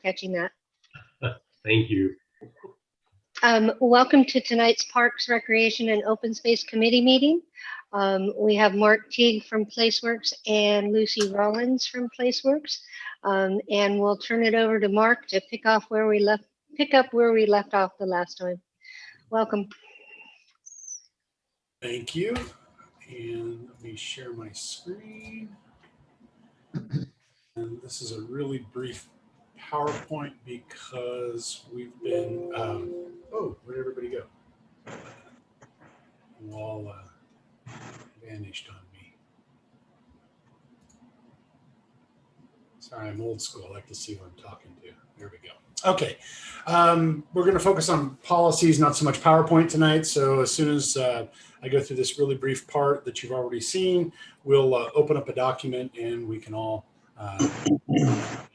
catching that. Thank you. Welcome to tonight's Parks, Recreation, and Open Space Committee meeting. We have Mark Teague from PlaceWorks and Lucy Rollins from PlaceWorks. And we'll turn it over to Mark to pick up where we left off the last time. Welcome. Thank you. And let me share my screen. And this is a really brief PowerPoint because we've been, oh, where'd everybody go? You all vanished on me. Sorry, I'm old school. I like to see what I'm talking to. There we go. Okay, we're going to focus on policies, not so much PowerPoint tonight. So as soon as I go through this really brief part that you've already seen, we'll open up a document and we can all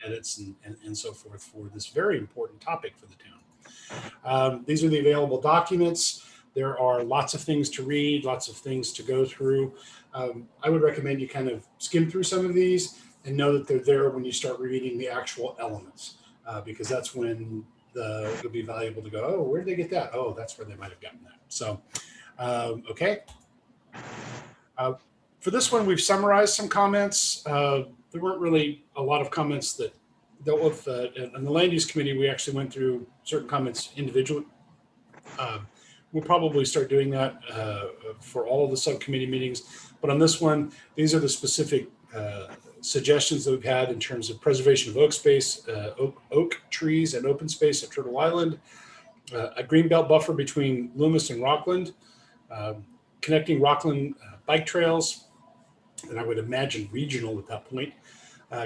edits and so forth for this very important topic for the town. These are the available documents. There are lots of things to read, lots of things to go through. I would recommend you kind of skim through some of these and know that they're there when you start reading the actual elements, because that's when it'll be valuable to go, oh, where did they get that? Oh, that's where they might have gotten that. So, okay. For this one, we've summarized some comments. There weren't really a lot of comments that dealt with, in the land use committee, we actually went through certain comments individually. We'll probably start doing that for all of the subcommittee meetings. But on this one, these are the specific suggestions that we've had in terms of preservation of oak space, oak trees and open space at Turtle Island, a greenbelt buffer between Loomis and Rockland, connecting Rockland bike trails, and I would imagine regional at that point,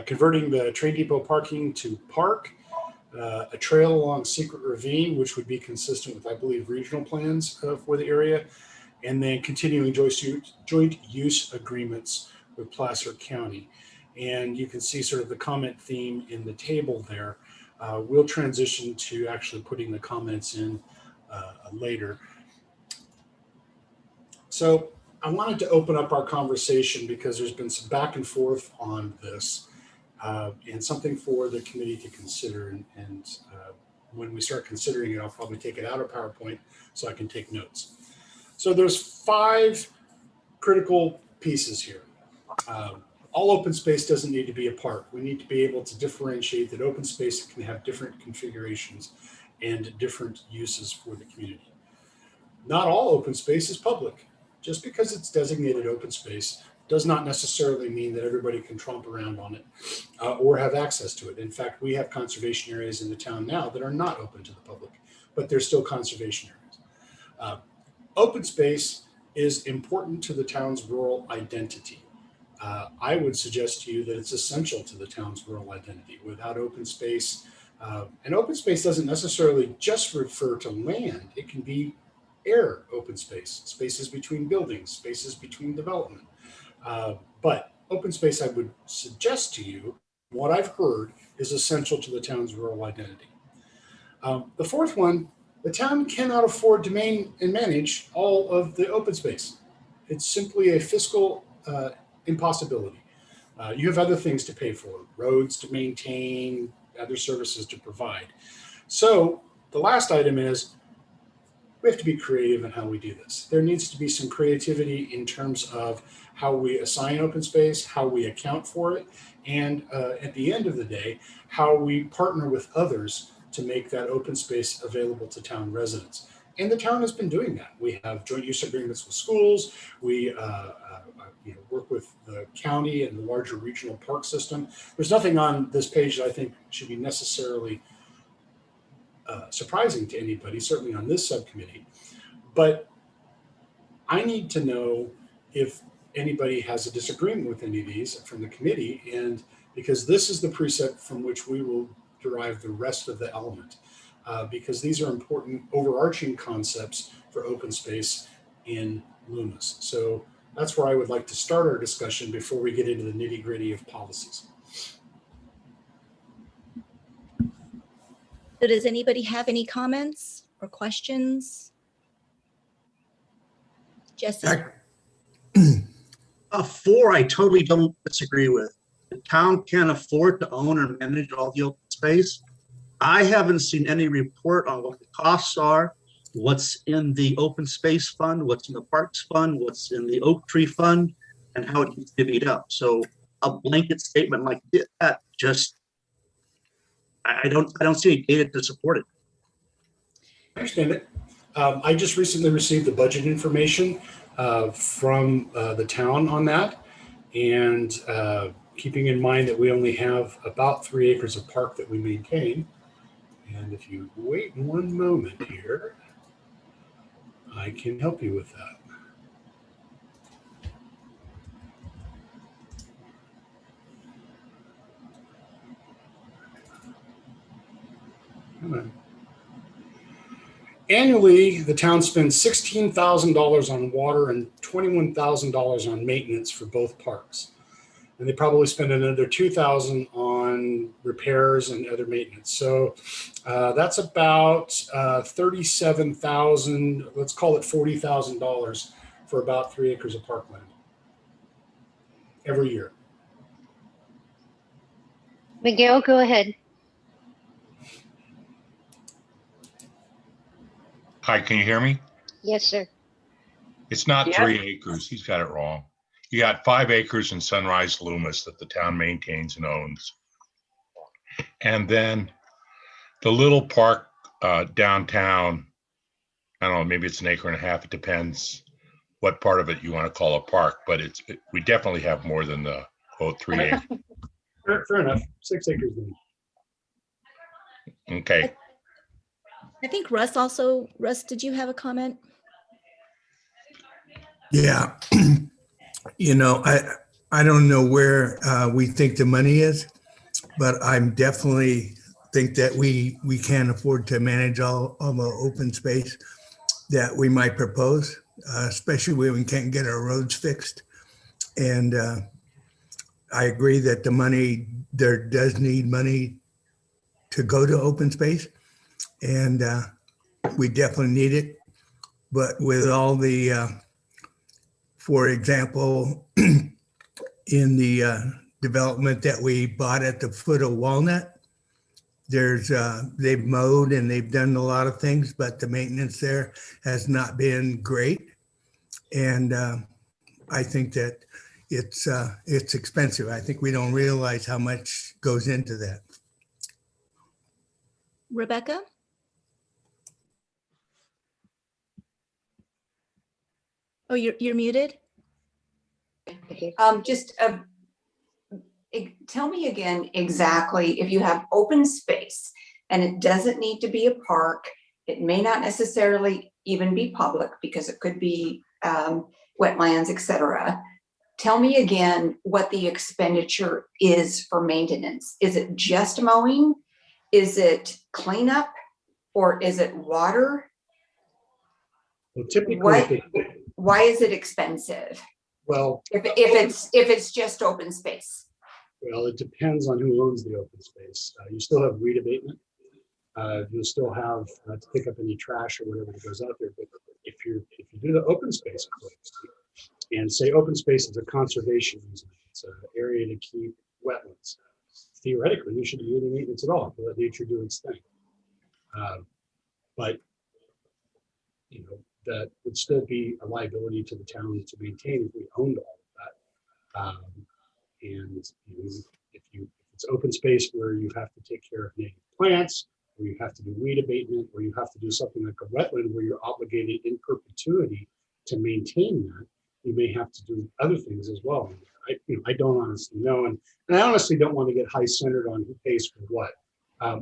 converting the train depot parking to park, a trail along Secret Ravine, which would be consistent with, I believe, regional plans for the area, and then continuing joint use agreements with Placer County. And you can see sort of the comment theme in the table there. We'll transition to actually putting the comments in later. So I wanted to open up our conversation because there's been some back and forth on this and something for the committee to consider. And when we start considering it, I'll probably take it out of PowerPoint so I can take notes. So there's 5 critical pieces here. All open space doesn't need to be a park. We need to be able to differentiate that open space can have different configurations and different uses for the community. Not all open space is public. Just because it's designated open space does not necessarily mean that everybody can tromp around on it or have access to it. In fact, we have conservation areas in the town now that are not open to the public, but they're still conservation areas. Open space is important to the town's rural identity. I would suggest to you that it's essential to the town's rural identity. Without open space, and open space doesn't necessarily just refer to land. It can be air open space, spaces between buildings, spaces between development. But open space, I would suggest to you, what I've heard is essential to the town's rural identity. The fourth one, the town cannot afford to manage all of the open space. It's simply a fiscal impossibility. You have other things to pay for, roads to maintain, other services to provide. So the last item is we have to be creative in how we do this. There needs to be some creativity in terms of how we assign open space, how we account for it, and at the end of the day, how we partner with others to make that open space available to town residents. And the town has been doing that. We have joint use agreements with schools. We work with the county and the larger regional park system. There's nothing on this page that I think should be necessarily surprising to anybody, certainly on this subcommittee. But I need to know if anybody has a disagreement with any of these from the committee, and because this is the precept from which we will derive the rest of the element. Because these are important overarching concepts for open space in Loomis. So that's where I would like to start our discussion before we get into the nitty-gritty of policies. So does anybody have any comments or questions? Jesse? 4, I totally don't disagree with. The town can't afford to own or manage all the open space. I haven't seen any report on what the costs are, what's in the open space fund, what's in the parks fund, what's in the oak tree fund, and how it gets divvied up. So a blanket statement like that, just, I don't see any data to support it. I understand it. I just recently received the budget information from the town on that. And keeping in mind that we only have about 3 acres of park that we maintain. And if you wait 1 moment here, I can help you with that. Come on. Annually, the town spends $16,000 on water and $21,000 on maintenance for both parks. And they probably spend another $2,000 on repairs and other maintenance. So that's about $37,000, let's call it $40,000 for about 3 acres of parkland every year. Miguel, go ahead. Hi, can you hear me? Yes, sir. It's not Yeah. 3 acres. He's got it wrong. You got 5 acres in Sunrise Loomis that the town maintains and owns. And then the little park downtown, I don't know, maybe it's 1.5 acres. It depends what part of it you want to call a park, but we definitely have more than the quote 3 acres. Fair enough. 6 acres then. Okay. I think Russ, did you have a comment? Yeah, I don't know where we think the money is, but I'm definitely think that we can't afford to manage all the open space that we might propose, especially when we can't get our roads fixed. And I agree that there does need money to go to open space, and we definitely need it. But with all the for example, in the development that we bought at the foot of Walnut, they've mowed and they've done a lot of things, but the maintenance there has not been great. And I think that it's expensive. I think we don't realize how much goes into that. Rebecca? Oh, you're muted. Okay. Tell me again exactly, if you have open space and it doesn't need to be a park, it may not necessarily even be public because it could be wetlands, etc. Tell me again what the expenditure is for maintenance. Is it just mowing? Is it cleanup? Or is it water? Well, typically, Why is it expensive? well, If it's just open space. Well, it depends on who owns the open space. You still have weed abatement. You'll still have to pick up any trash or whatever that goes out there. But if you do the open space and say open space is a conservation easement, it's an area to keep wetlands. Theoretically, you shouldn't do any maintenance at all to let nature do its thing. But that would still be a liability to the town to maintain if we owned all of that. And if it's open space where you have to take care of native plants, or you have to do weed abatement, or you have to do something like a wetland where you're obligated in perpetuity to maintain that, you may have to do other things as well. I don't honestly know, and I honestly don't want to get high-centered on who pays for what.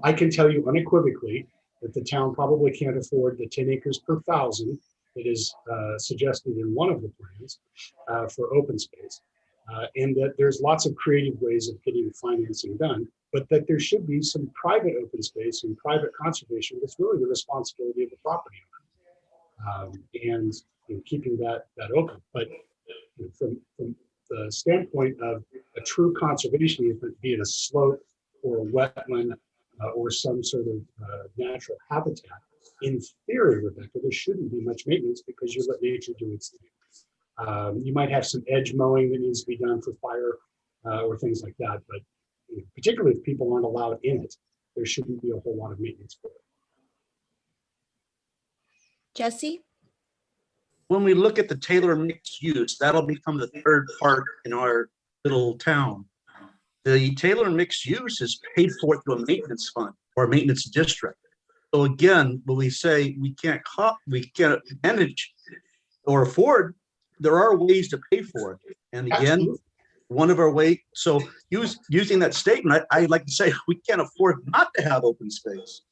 I can tell you unequivocally that the town probably can't afford the 10 acres per 1,000 that is suggested in one of the plans for open space. And that there's lots of creative ways of getting financing done, but that there should be some private open space and private conservation that's really the responsibility of the property owner, and keeping that open. But from the standpoint of a true conservation easement, be it a slope or a wetland or some sort of natural habitat, in theory, Rebecca, there shouldn't be much maintenance because you let nature do its thing. You might have some edge mowing that needs to be done for fire or things like that, but particularly if people aren't allowed in it, there shouldn't be a whole lot of maintenance for it. Jesse? When we look at the Taylor mixed use, that'll become the third part in our little town. The Taylor mixed use is paid for through a maintenance fund or a maintenance district. So again, when we say we can't manage or afford, there are ways to pay for it. And again, Absolutely. one of our ways, so using that statement, I'd like to say we can't afford not to have open space.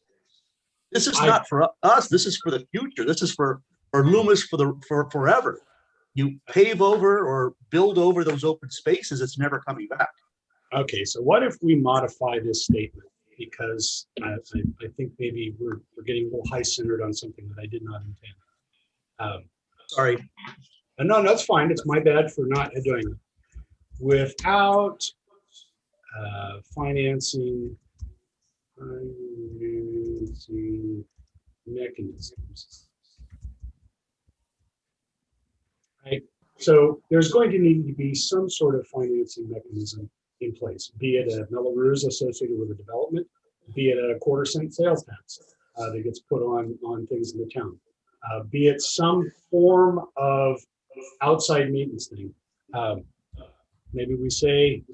This is not for us. This is for the future. This is for Loomis for forever. You pave over or build over those open spaces, it's never coming back. Okay, so what if we modify this statement? Because I think maybe we're getting a little high-centered on something that I did not intend. Sorry. No, that's fine. It's my bad for not doing it. Without financing mechanisms. Right? So there's going to need to be some sort of financing mechanism in place, be it a Melrose associated with a development, be it a quarter-cent sales tax that gets put on things in the town, be it some form of outside maintenance thing. Maybe we say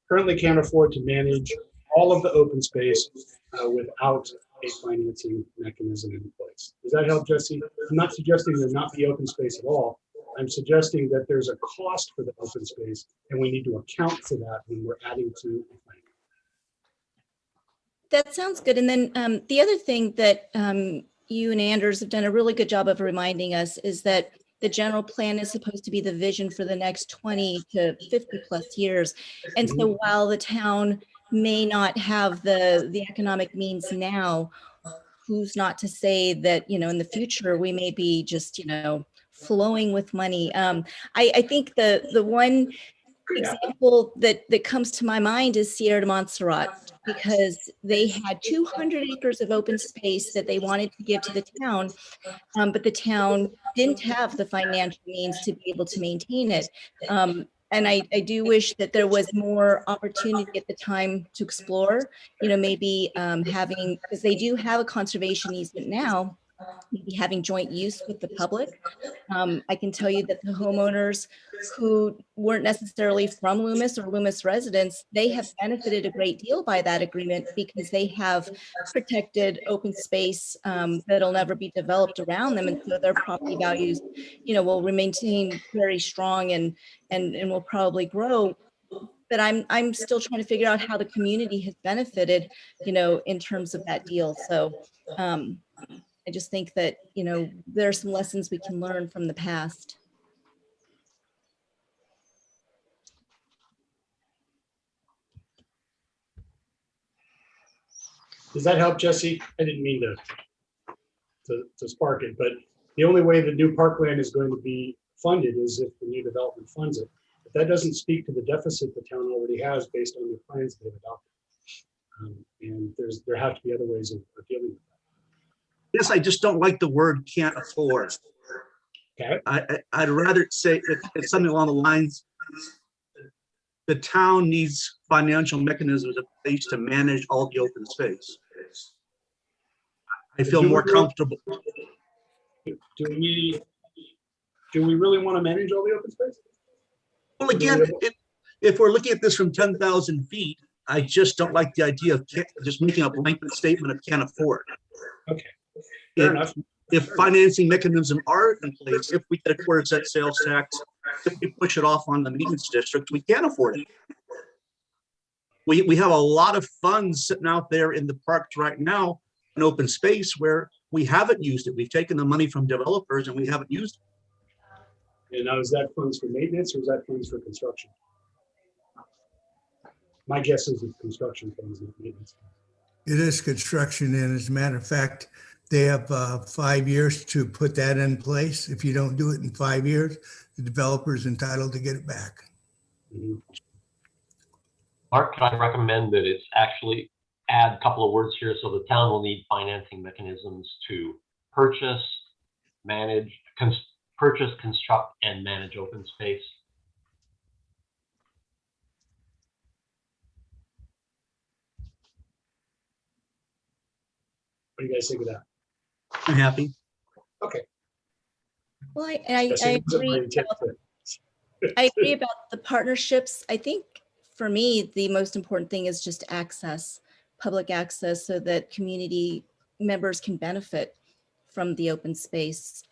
currently can't afford to manage all of the open space without a financing mechanism in place. Does that help, Jesse? I'm not suggesting there not be open space at all. I'm suggesting that there's a cost for the open space and we need to account for that when we're adding to the plan. That sounds good. And then the other thing that you and Anders have done a really good job of reminding us is that the general plan is supposed to be the vision for the next 20 to 50 plus years. And so while the town may not have the economic means now, who's not to say that, you know, in the future, we may be just, you know, flowing with money. I think the one example that comes to my mind is Sierra de Montserrat, because they had 200 acres of open space that they wanted to give to the town, but the town didn't have the financial means to be able to maintain it. And I do wish that there was more opportunity at the time to explore, you know, maybe having, because they do have a conservation easement now, maybe having joint use with the public. I can tell you that the homeowners who weren't necessarily from Loomis or Loomis residents, they have benefited a great deal by that agreement because they have protected open space that'll never be developed around them. And so their property values, you know, will remain very strong and will probably grow. But I'm still trying to figure out how the community has benefited, you know, in terms of that deal. So I just think that, you know, there are some lessons we can learn from the past. Does that help, Jesse? I didn't mean to spark it, but the only way the new parkland is going to be funded is if the new development funds it. But that doesn't speak to the deficit the town already has based on the plans they've adopted. And there have to be other ways of dealing with that. Yes, I just don't like the word can't afford. Okay. I'd rather say it's something along the lines, the town needs financial mechanisms in place to manage all the open space. I feel more comfortable. Do we really want to manage all the open space? Well, again, if we're looking at this from 10,000 feet, I just don't like the idea of just making a blanket statement of can't afford. Okay. Fair enough. If financing mechanisms are in place, if we get a quarter-cent sales tax, if we push it off on the maintenance district, we can't afford it. We have a lot of funds sitting out there in the parks right now in open space where we haven't used it. We've taken the money from developers and we haven't used it. And now is that funds for maintenance or is that funds for construction? My guess is it's construction funds, not maintenance. It is construction, and as a matter of fact, they have 5 years to put that in place. If you don't do it in 5 years, the developer is entitled to get it back. Mm-hmm. Mark, can I recommend that it's actually add a couple of words here, so the town will need financing mechanisms to purchase, manage, construct, and manage open space. What do you guys think of that? I'm happy. Okay. Well, Especially I if it's a agree. brain tip to- I agree about the partnerships. I think for me, the most important thing is just access, public access, so that community members can benefit from the open space.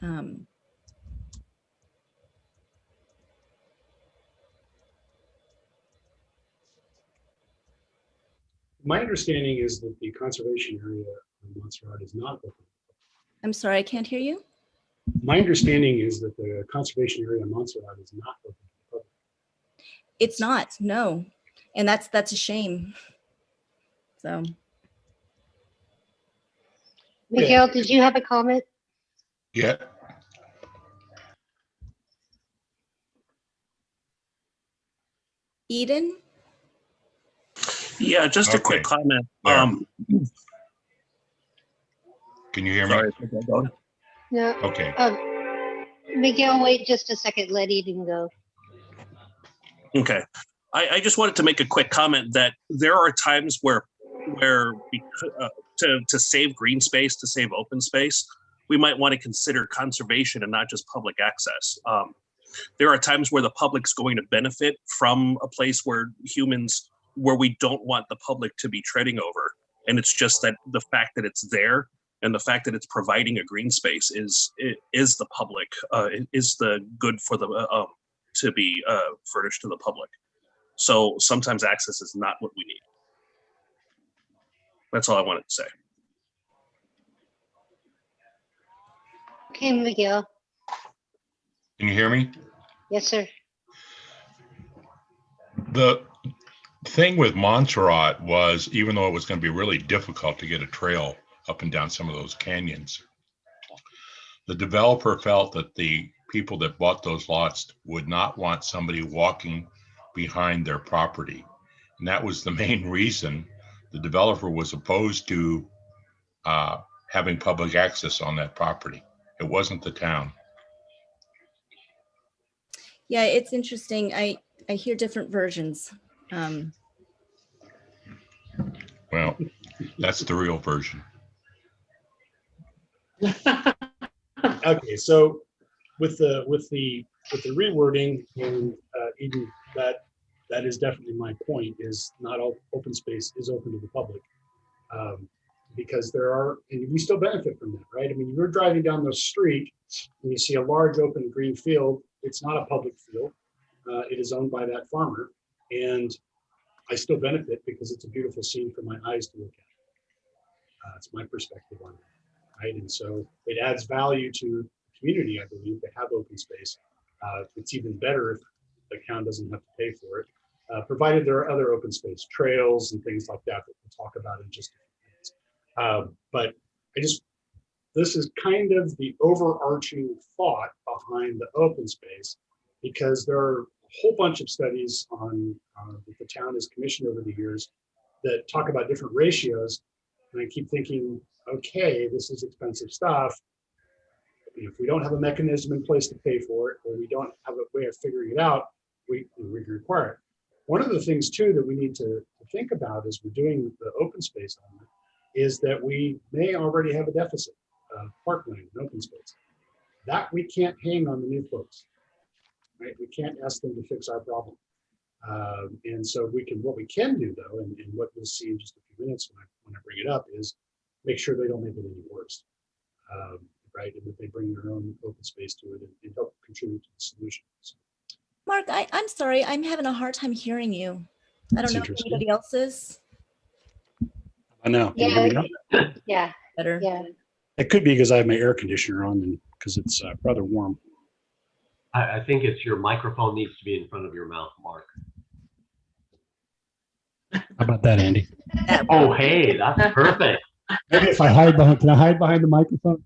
My understanding is that the conservation area on Montserrat is not open. I'm sorry, I can't hear you. My understanding is that the conservation area on Montserrat is not open to the public. It's not, no. And that's a shame. So, Miguel, did you have a comment? Yeah, Eden? Yeah, just a quick Okay. comment. There. Can you hear me? Sorry. Okay, go ahead. No. Okay. Miguel, wait just a second. Let Eden go. Okay. I just wanted to make a quick comment that there are times where to save green space, to save open space, we might want to consider conservation and not just public access. There are times where the public's going to benefit from a place where we don't want the public to be treading over. And it's just that the fact that it's there and the fact that it's providing a green space is the public, is the good for the to be furnished to the public. So sometimes access is not what we need. That's all I wanted to say. Okay, Miguel. Can you hear me? Yes, sir. The thing with Montserrat was, even though it was going to be really difficult to get a trail up and down some of those canyons, the developer felt that the people that bought those lots would not want somebody walking behind their property. And that was the main reason the developer was opposed to having public access on that property. It wasn't the town. Yeah, it's interesting. I hear different versions. Well, that's the real version. Okay, so with the rewording, and even that is definitely my point, is not all open space is open to the public. Because there are, and we still benefit from that, right? I mean, you're driving down the street and you see a large open green field. It's not a public field. It is owned by that farmer. And I still benefit because it's a beautiful scene for my eyes to look at. It's my perspective on it, right? And so it adds value to the community, I believe, to have open space. It's even better if the town doesn't have to pay for it, provided there are other open space trails and things like that we'll talk about in just a few minutes. But this is kind of the overarching thought behind the open space, because there are a whole bunch of studies on that the town has commissioned over the years that talk about different ratios. And I keep thinking, okay, this is expensive stuff. If we don't have a mechanism in place to pay for it, or we don't have a way of figuring it out, we require it. One of the things too that we need to think about as we're doing the open space element is that we may already have a deficit of parkland and open space. That we can't hang on the new folks, right? We can't ask them to fix our problem. And so what we can do though, and what we'll see in just a few minutes when I bring it up, is make sure they don't make it any worse, right? And that they bring their own open space to it and help contribute to the solution. So, Mark, I'm sorry, I'm having a hard time hearing you. I don't know if interesting. anybody else is. I know. Can you hear me now? Yeah. Better. Yeah. It could be because I have my air conditioner on and because it's rather warm. I think it's your microphone needs to be in front of your mouth, Mark. How about that, Andy? Oh, hey, that's perfect. Maybe if I hide behind, can I hide behind the microphone?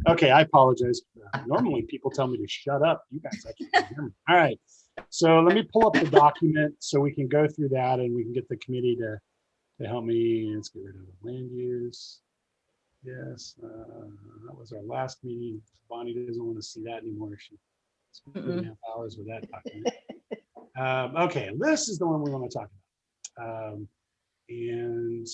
Okay, I apologize. Normally people tell me to shut up. You guys actually can hear me. All right. So let me pull up the document so we can go through that and we can get the committee to help me. Let's get rid of the land use. Yes, that was our last meeting. Bonnie doesn't want to see that anymore. She spent 2.5 hours with that document. Okay, this is the one we want to talk about. And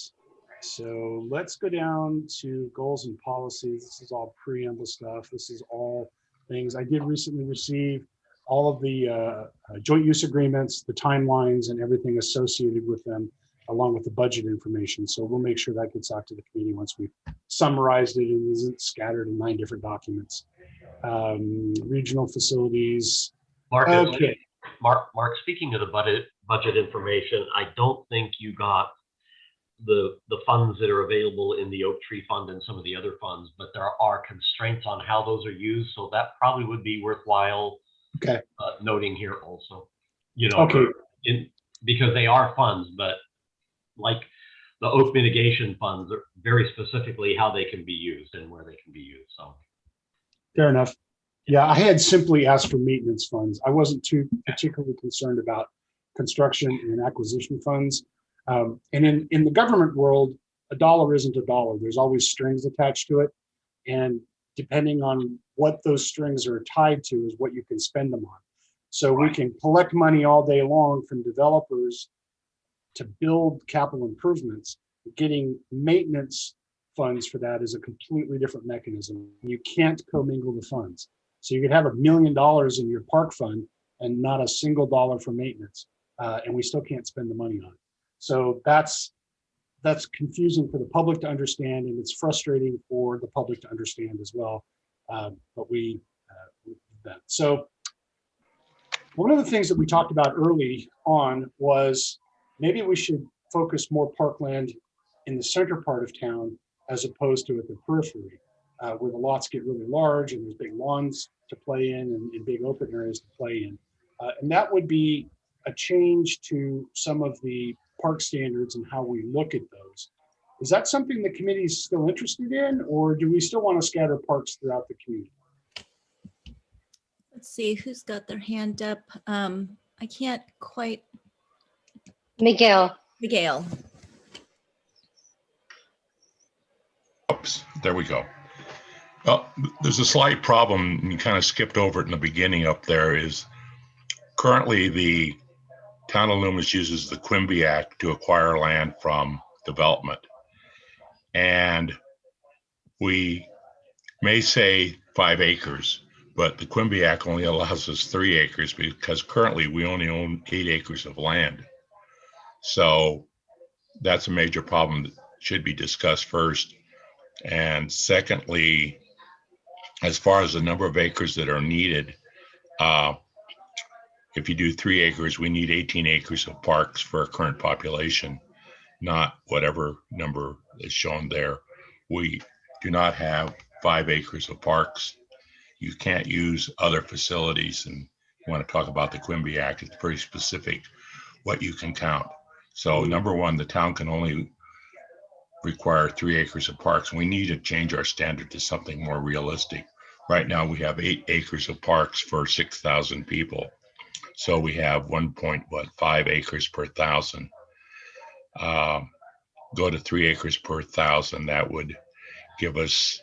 So let's go down to goals and policies. This is all preamble stuff. This is all things. I did recently receive all of the joint use agreements, the timelines, and everything associated with them, along with the budget information. So we'll make sure that gets out to the committee once we've summarized it and isn't scattered in 9 different documents. Regional facilities. Mark, Okay. Mark, speaking of the budget information, I don't think you got the funds that are available in the Oak Tree Fund and some of the other funds, but there are constraints on how those are used. So that probably would be worthwhile Okay. Noting here also, you know, Okay. Because they are funds, but like the oak mitigation funds are very specifically how they can be used and where they can be used. So fair enough. Yeah, I had simply asked for maintenance funds. I wasn't too particularly concerned about construction and acquisition funds. And in the government world, a dollar isn't a dollar. There's always strings attached to it. And depending on what those strings are tied to is what you can spend them on. So we can collect money all day long from developers to build capital improvements. Getting maintenance funds for that is a completely different mechanism. You can't commingle the funds. So you could have $1 million in your park fund and not a single dollar for maintenance, and we still can't spend the money on it. So that's confusing for the public to understand, and it's frustrating for the public to understand as well. But we did that. So one of the things that we talked about early on was maybe we should focus more parkland in the center part of town as opposed to at the periphery, where the lots get really large and there's big lawns to play in and big open areas to play in. And that would be a change to some of the park standards and how we look at those. Is that something the committee is still interested in, or do we still want to scatter parks throughout the community? Let's see who's got their hand up. I can't quite. Miguel. Miguel. Oops, there we go. Well, there's a slight problem, and you kind of skipped over it in the beginning up there, is currently the Town of Loomis uses the Quimby Act to acquire land from development. And we may say 5 acres, but the Quimby Act only allows us 3 acres because currently we only own 8 acres of land. So that's a major problem that should be discussed first. And secondly, as far as the number of acres that are needed, if you do 3 acres, we need 18 acres of parks for our current population, not whatever number is shown there. We do not have 5 acres of parks. You can't use other facilities. And you want to talk about the Quimby Act, it's pretty specific what you can count. So number one, the town can only require 3 acres of parks. We need to change our standard to something more realistic. Right now we have 8 acres of parks for 6,000 people. So we have 1.5 acres per 1,000. Go to 3 acres per 1,000. That would give us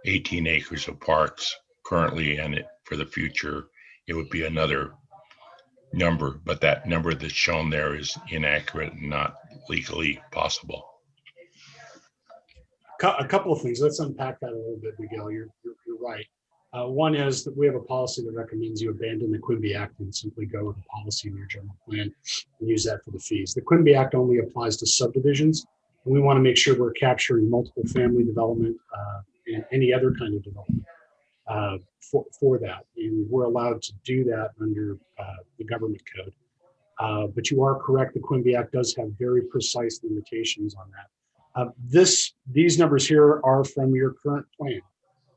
18 acres of parks currently, and for the future, it would be another number. But that number that's shown there is inaccurate and not legally possible. A couple of things. Let's unpack that a little bit, Miguel. You're right. One is that we have a policy that recommends you abandon the Quimby Act and simply go with the policy in your general plan and use that for the fees. The Quimby Act only applies to subdivisions. And we want to make sure we're capturing multiple family development and any other kind of development for that. And we're allowed to do that under the government code. But you are correct. The Quimby Act does have very precise limitations on that. These numbers here are from your current plan.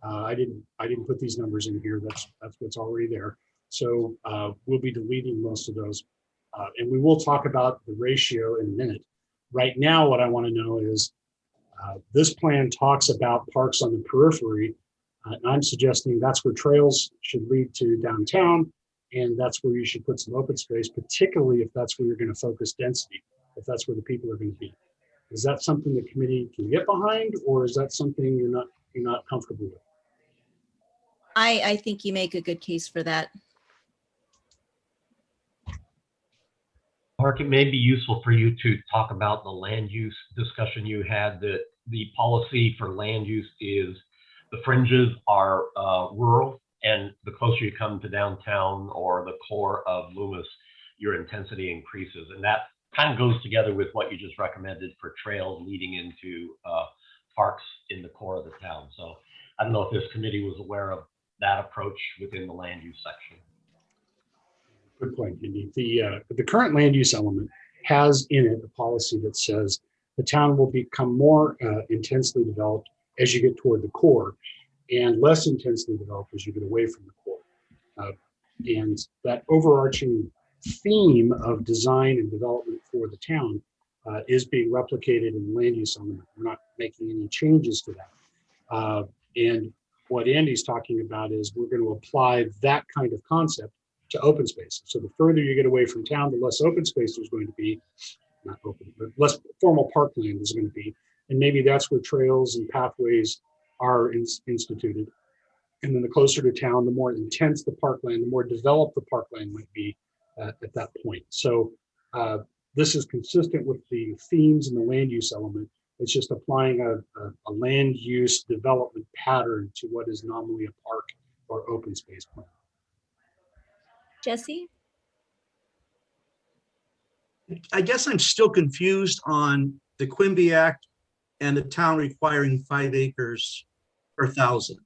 I didn't put these numbers in here. That's what's already there. So we'll be deleting most of those, and we will talk about the ratio in a minute. Right now, what I want to know is this plan talks about parks on the periphery. And I'm suggesting that's where trails should lead to downtown, and that's where you should put some open space, particularly if that's where you're going to focus density, if that's where the people are going to be. Is that something the committee can get behind, or is that something you're not comfortable with? I think you make a good case for that. Mark, it may be useful for you to talk about the land use discussion you had, that the policy for land use is the fringes are rural, and the closer you come to downtown or the core of Loomis, your intensity increases. And that kind of goes together with what you just recommended for trails leading into parks in the core of the town. So I don't know if this committee was aware of that approach within the land use section. Good point, Indy. The current land use element has in it a policy that says the town will become more intensely developed as you get toward the core and less intensely developed as you get away from the core. And that overarching theme of design and development for the town is being replicated in the land use element. We're not making any changes to that. And what Andy's talking about is we're going to apply that kind of concept to open space. So the further you get away from town, the less open space there's going to be, not open, but less formal parkland is going to be. And maybe that's where trails and pathways are instituted. And then the closer to town, the more intense the parkland, the more developed the parkland might be at that point. So this is consistent with the themes in the land use element. It's just applying a land use development pattern to what is normally a park or open space plan. Jesse? I guess I'm still confused on the Quimby Act and the town requiring 5 acres per 1,000.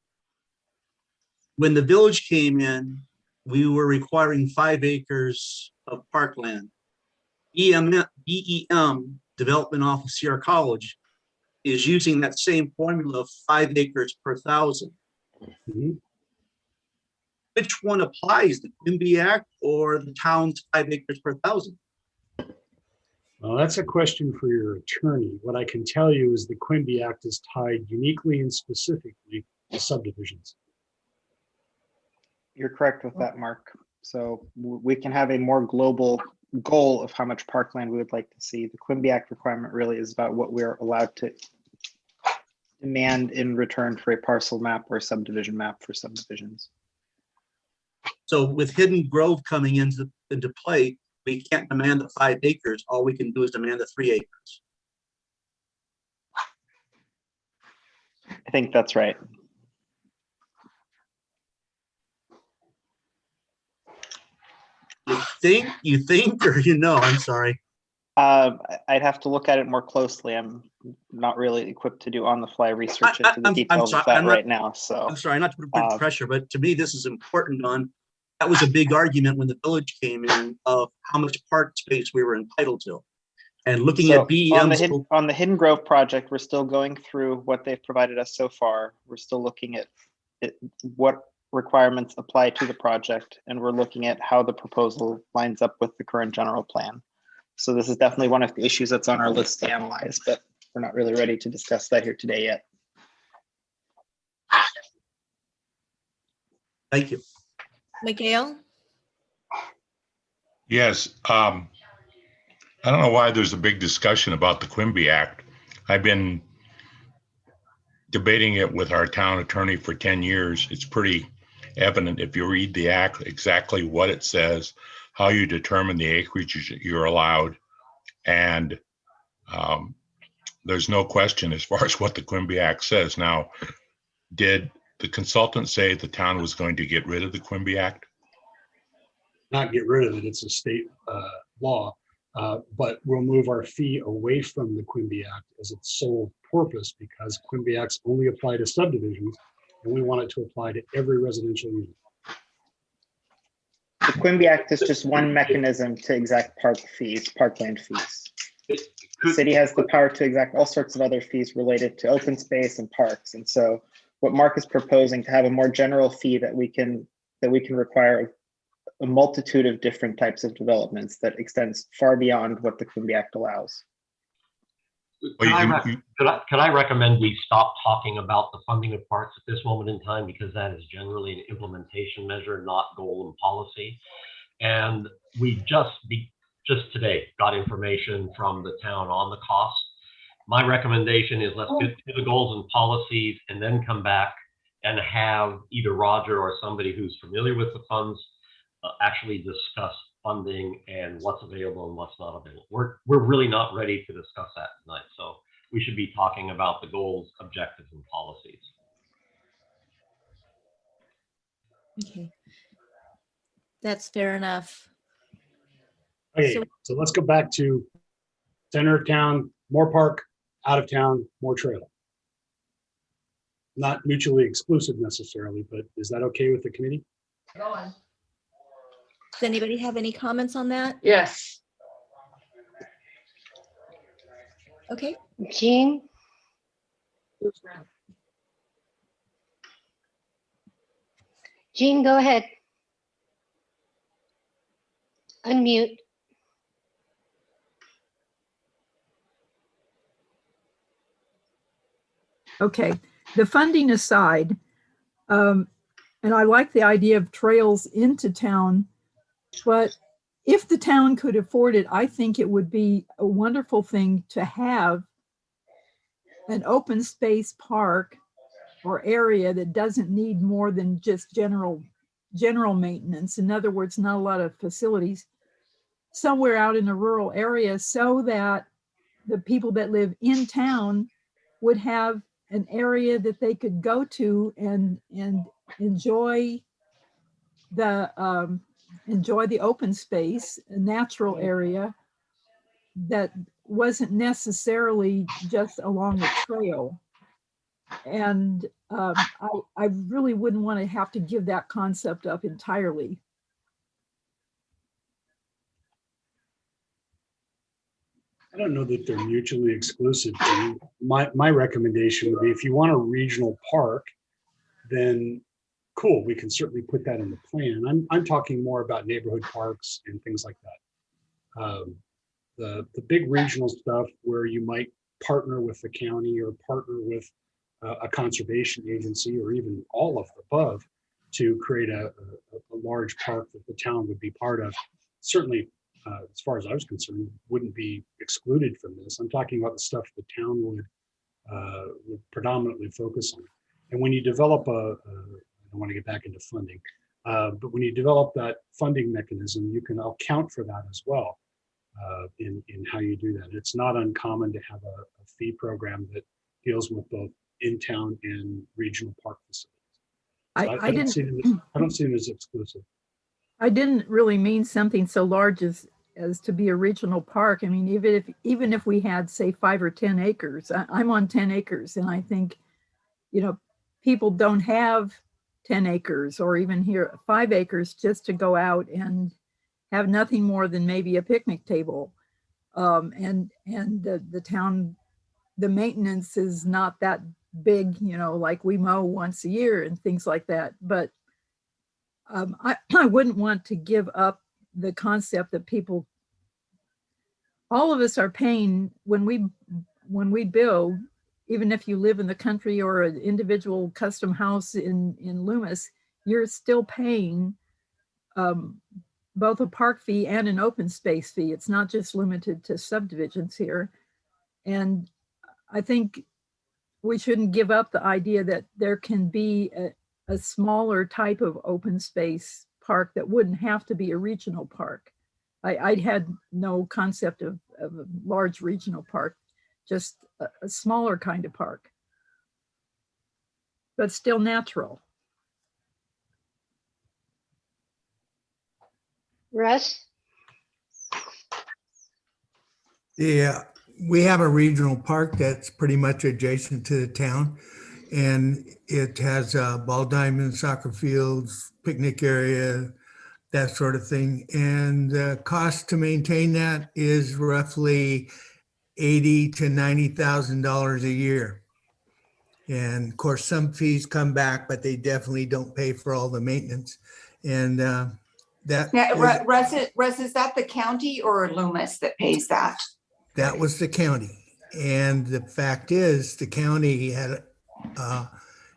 When the village came in, we were requiring 5 acres of parkland. BEM, Development Office Sierra College, is using that same formula of 5 acres per 1,000. Mm-hmm. Which one applies, the Quimby Act or the town's 5 acres per 1,000? Well, that's a question for your attorney. What I can tell you is the Quimby Act is tied uniquely and specifically to subdivisions. You're correct with that, Mark. So we can have a more global goal of how much parkland we would like to see. The Quimby Act requirement really is about what we're allowed to demand in return for a parcel map or a subdivision map for subdivisions. So with Hidden Grove coming into play, we can't demand the 5 acres. All we can do is demand the 3 acres. I think that's right. You think, or you know? I'm sorry. I'd have to look at it more closely. I'm not really equipped to do on-the-fly research into the details of that right now. So I'm sorry, not to put pressure, but to me, this is important. That was a big argument when the village came in of how much park space we were entitled to. And looking at BEM on the Hidden Grove project, we're still going through what they've provided us so far. We're still looking at what requirements apply to the project, and we're looking at how the proposal lines up with the current general plan. So this is definitely one of the issues that's on our list to analyze, but we're not really ready to discuss that here today yet. Thank you. Mikhail? Yes. I don't know why there's a big discussion about the Quimby Act. I've been debating it with our town attorney for 10 years. It's pretty evident if you read the act exactly what it says, how you determine the acreage you're allowed. And there's no question as far as what the Quimby Act says. Now, did the consultant say the town was going to get rid of the Quimby Act? Not get rid of it, it's a state law, but we'll move our fee away from the Quimby Act as its sole purpose, because Quimby Acts only apply to subdivisions, and we want it to apply to every residential unit. The Quimby Act is just one mechanism to exact parkland fees. The city has the power to exact all sorts of other fees related to open space and parks. And so what Mark is proposing, to have a more general fee that we can require a multitude of different types of developments that extends far beyond what the Quimby Act allows. Could I recommend we stop talking about the funding of parks at this moment in time, because that is generally an implementation measure, not goal and policy. And we just today got information from the town on the cost. My recommendation is let's get to the goals and policies and then come back and have either Roger or somebody who's familiar with the funds actually discuss funding and what's available and what's not available. We're really not ready to discuss that tonight. So we should be talking about the goals, objectives, and policies. Okay. That's fair enough. Okay, So- so let's go back to center of town, more park, out of town, more trail. Not mutually exclusive necessarily, but is that okay with the committee? Does anybody have any comments on that? Yes. Okay. Jean, Jean, go ahead. Unmute. Okay, the funding aside, and I like the idea of trails into town, but if the town could afford it, I think it would be a wonderful thing to have an open space park or area that doesn't need more than just general maintenance. In other words, not a lot of facilities somewhere out in a rural area, so that the people that live in town would have an area that they could go to and enjoy the open space, a natural area that wasn't necessarily just along a trail. And I really wouldn't want to have to give that concept up entirely. I don't know that they're mutually exclusive. My recommendation would be if you want a regional park, then cool, we can certainly put that in the plan. I'm talking more about neighborhood parks and things like that. The big regional stuff where you might partner with the county or partner with a conservation agency or even all of the above to create a large park that the town would be part of. Certainly, as far as I was concerned, wouldn't be excluded from this. I'm talking about the stuff the town would predominantly focus on. And when you develop I don't want to get back into funding, but when you develop that funding mechanism, you can account for that as well in how you do that. It's not uncommon to have a fee program that deals with both in-town and regional park facilities. So I don't see it as exclusive. I didn't really mean something so large as to be a regional park. I mean, even if we had, say, 5 or 10 acres, I'm on 10 acres, and I think, people don't have 10 acres or even here 5 acres just to go out and have nothing more than maybe a picnic table. And the town, the maintenance is not that big, like we mow once a year and things like that. But I wouldn't want to give up the concept that all of us are paying when we build, even if you live in the country or an individual custom house in Loomis, you're still paying both a park fee and an open space fee. It's not just limited to subdivisions here. And I think we shouldn't give up the idea that there can be a smaller type of open space park that wouldn't have to be a regional park. I had no concept of a large regional park, just a smaller kind of park, but still natural. Russ? Yeah, we have a regional park that's pretty much adjacent to the town. And it has ball diamond, soccer fields, picnic area, that sort of thing. And the cost to maintain that is roughly $80,000 to $90,000 a year. And of course, some fees come back, but they definitely don't pay for all the maintenance. And that Now, Russ, is that the county or Loomis that pays that? That was the county. And the fact is, the county had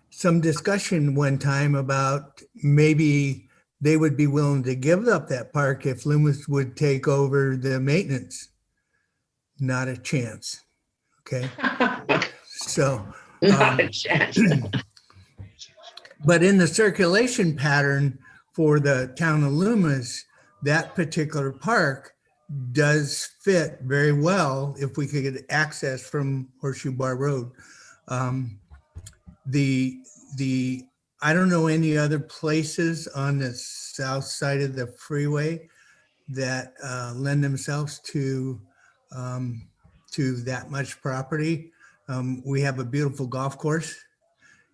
some discussion one time about maybe they would be willing to give up that park if Loomis would take over the maintenance. Not a chance. Okay. So, Not a chance. but in the circulation pattern for the town of Loomis, that particular park does fit very well if we could get access from Horseshoe Bar Road. I don't know any other places on the south side of the freeway that lend themselves to that much property. We have a beautiful golf course,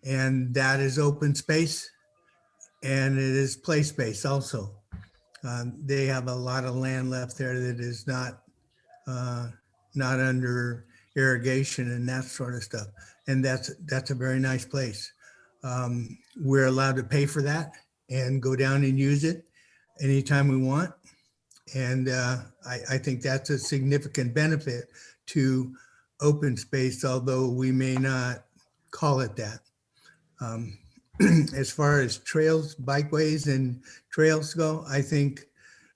and that is open space, and it is play space also. They have a lot of land left there that is not under irrigation and that sort of stuff. And that's a very nice place. We're allowed to pay for that and go down and use it anytime we want. And I think that's a significant benefit to open space, although we may not call it that. As far as trails, bikeways and trails go, I think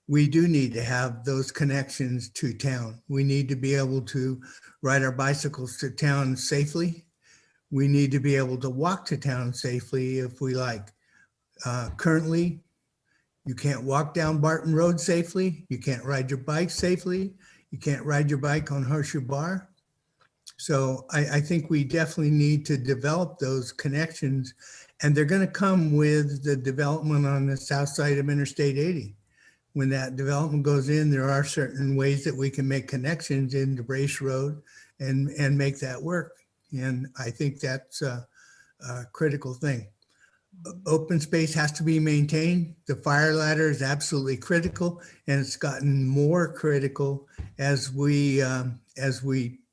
we do need to have those connections to town. We need to be able to ride our bicycles to town safely. We need to be able to walk to town safely if we like. Currently, you can't walk down Barton Road safely. You can't ride your bike safely. You can't ride your bike on Horseshoe Bar. So I think we definitely need to develop those connections, and they're going to come with the development on the south side of Interstate 80. When that development goes in, there are certain ways that we can make connections into Brace Road and make that work. And I think that's a critical thing. Open space has to be maintained. The fire ladder is absolutely critical, and it's gotten more critical as we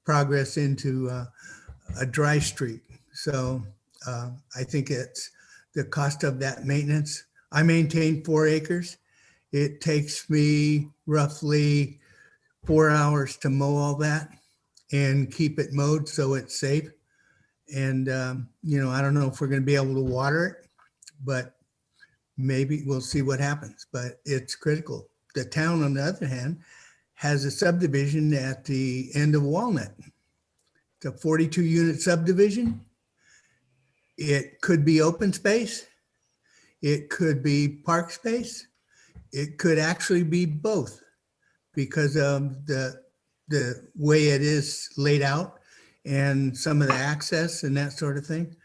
progress into a dry street. So I think it's the cost of that maintenance. I maintain 4 acres. It takes me roughly 4 hours to mow all that and keep it mowed so it's safe. And, I don't know if we're going to be able to water it, but maybe we'll see what happens. But it's critical. The town, on the other hand, has a subdivision at the end of Walnut. It's a 42-unit subdivision. It could be open space. It could be park space. It could actually be both because of the way it is laid out and some of the access and that sort of thing.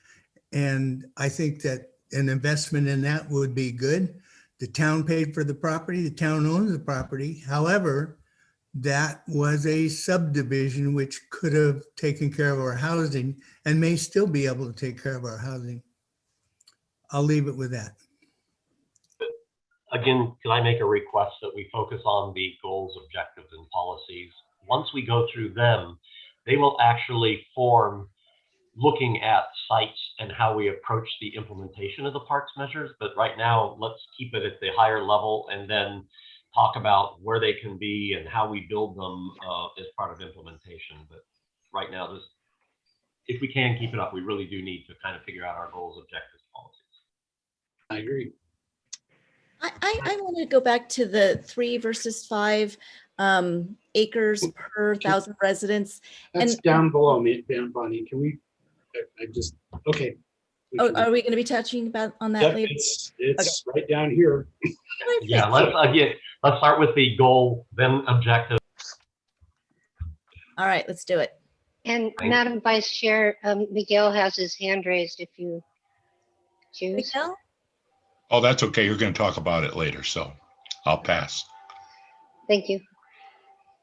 And I think that an investment in that would be good. The town paid for the property. The town owns the property. However, that was a subdivision which could have taken care of our housing and may still be able to take care of our housing. I'll leave it with that. Again, can I make a request that we focus on the goals, objectives, and policies? Once we go through them, they will actually form looking at sites and how we approach the implementation of the parks measures. But right now, let's keep it at the higher level and then talk about where they can be and how we build them as part of implementation. But right now, if we can keep it up, we really do need to kind of figure out our goals, objectives, policies. I agree. I want to go back to the 3 versus 5 acres per 1,000 residents. That's And down below me, Bonnie. Can we, okay. oh, are we going to be touching on that later? It's right down here. Yeah, let's start with the goal, then objective. All right, let's do it. And Madam Vice Chair, Miguel has his hand raised if you choose. Miguel? Oh, that's okay. You're going to talk about it later, so I'll pass. Thank you.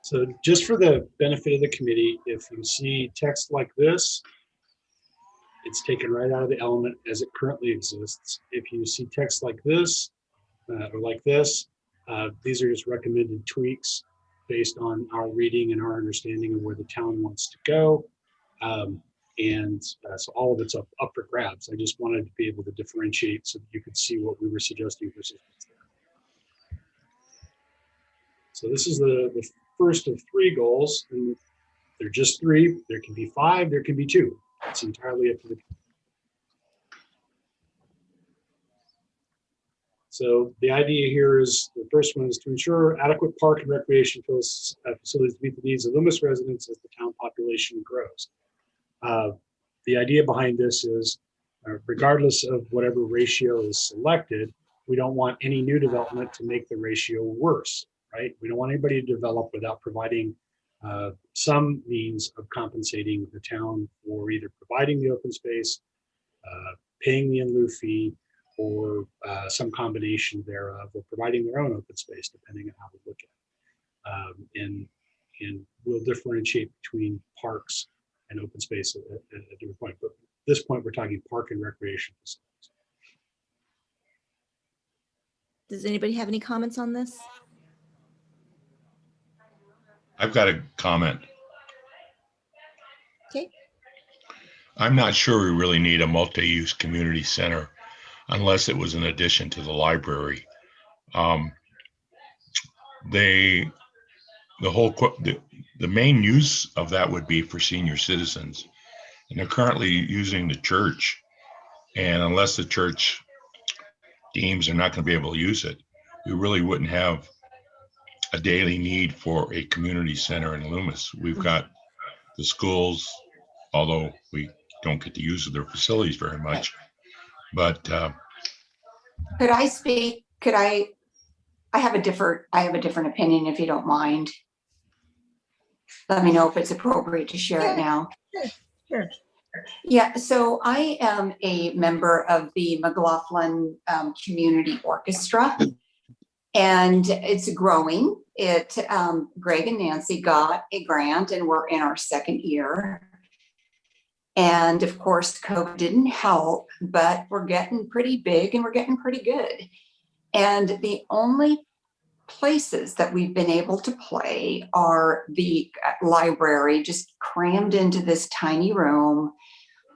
So just for the benefit of the committee, if you see text like this, it's taken right out of the element as it currently exists. If you see text like this or like this, these are just recommended tweaks based on our reading and our understanding of where the town wants to go. So all of it's up for grabs. I just wanted to be able to differentiate so that you could see what we were suggesting versus what's there. So this is the first of 3 goals, and they're just 3. There can be 5, there can be 2. It's entirely up to the. So the idea here is, the first one is to ensure adequate park and recreation facilities to meet the needs of Loomis residents as the town population grows. The idea behind this is, regardless of whatever ratio is selected, we don't want any new development to make the ratio worse, right? We don't want anybody to develop without providing some means of compensating the town for either providing the open space, paying the in lieu fee, or some combination thereof, or providing their own open space, depending on how we look at it. And we'll differentiate between parks and open space at a different point. But at this point, we're talking park and recreation facilities. Does anybody have any comments on this? I've got a comment. Okay. I'm not sure we really need a multi-use community center unless it was an addition to the library. The main use of that would be for senior citizens, and they're currently using the church. And unless the church deems they're not going to be able to use it, we really wouldn't have a daily need for a community center in Loomis. We've got the schools, although we don't get to use their facilities very much. But could I speak? Could I have a different opinion, if you don't mind. Let me know if it's appropriate to share it now. Sure. Yeah, so I am a member of the McLaughlin Community Orchestra, and it's growing. Greg and Nancy got a grant, and we're in our second year. And of course, COVID didn't help, but we're getting pretty big and we're getting pretty good. And the only places that we've been able to play are the library, just crammed into this tiny room,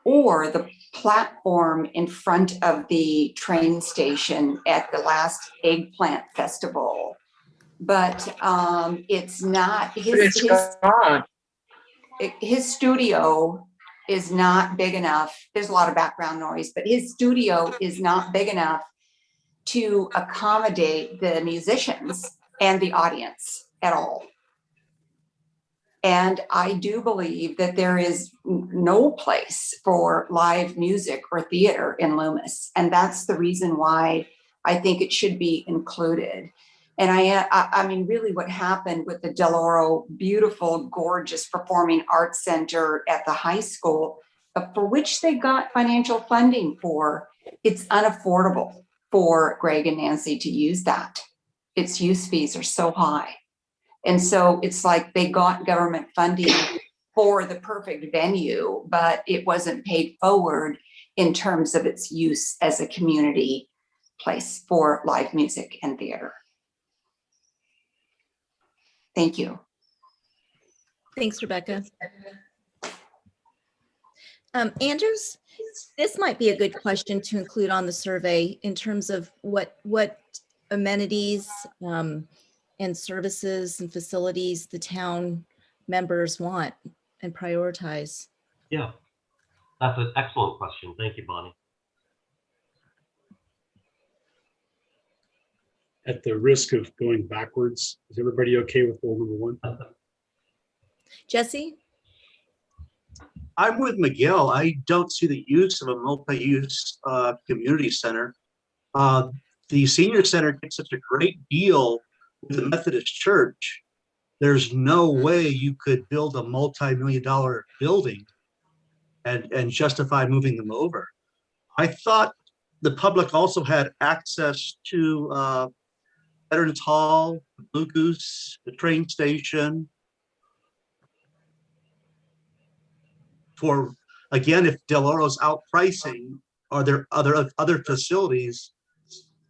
or the platform in front of the train station at the last Eggplant Festival. But it's not his studio is not big enough. There's a lot of background noise, but his studio is not big enough to accommodate the musicians and the audience at all. And I do believe that there is no place for live music or theater in Loomis. And that's the reason why I think it should be included. And I mean, really what happened with the Del Oro beautiful, gorgeous performing arts center at the high school, for which they got financial funding for, it's unaffordable for Greg and Nancy to use that. Its use fees are so high. And so it's like they got government funding for the perfect venue, but it wasn't paid forward in terms of its use as a community place for live music and theater. Thank you. Thanks, Rebecca. Andrews, this might be a good question to include on the survey in terms of what amenities and services and facilities the town members want and prioritize. Yeah, that's an excellent question. Thank you, Bonnie. At the risk of going backwards, is everybody okay with goal number one? Jesse? I'm with Miguel. I don't see the use of a multi-use community center. The senior center gets such a great deal with the Methodist Church. There's no way you could build a multi-million-dollar building and justify moving them over. I thought the public also had access to Veterans Hall, Blue Goose, the train station. For, again, if Del Oro's outpricing, are there other facilities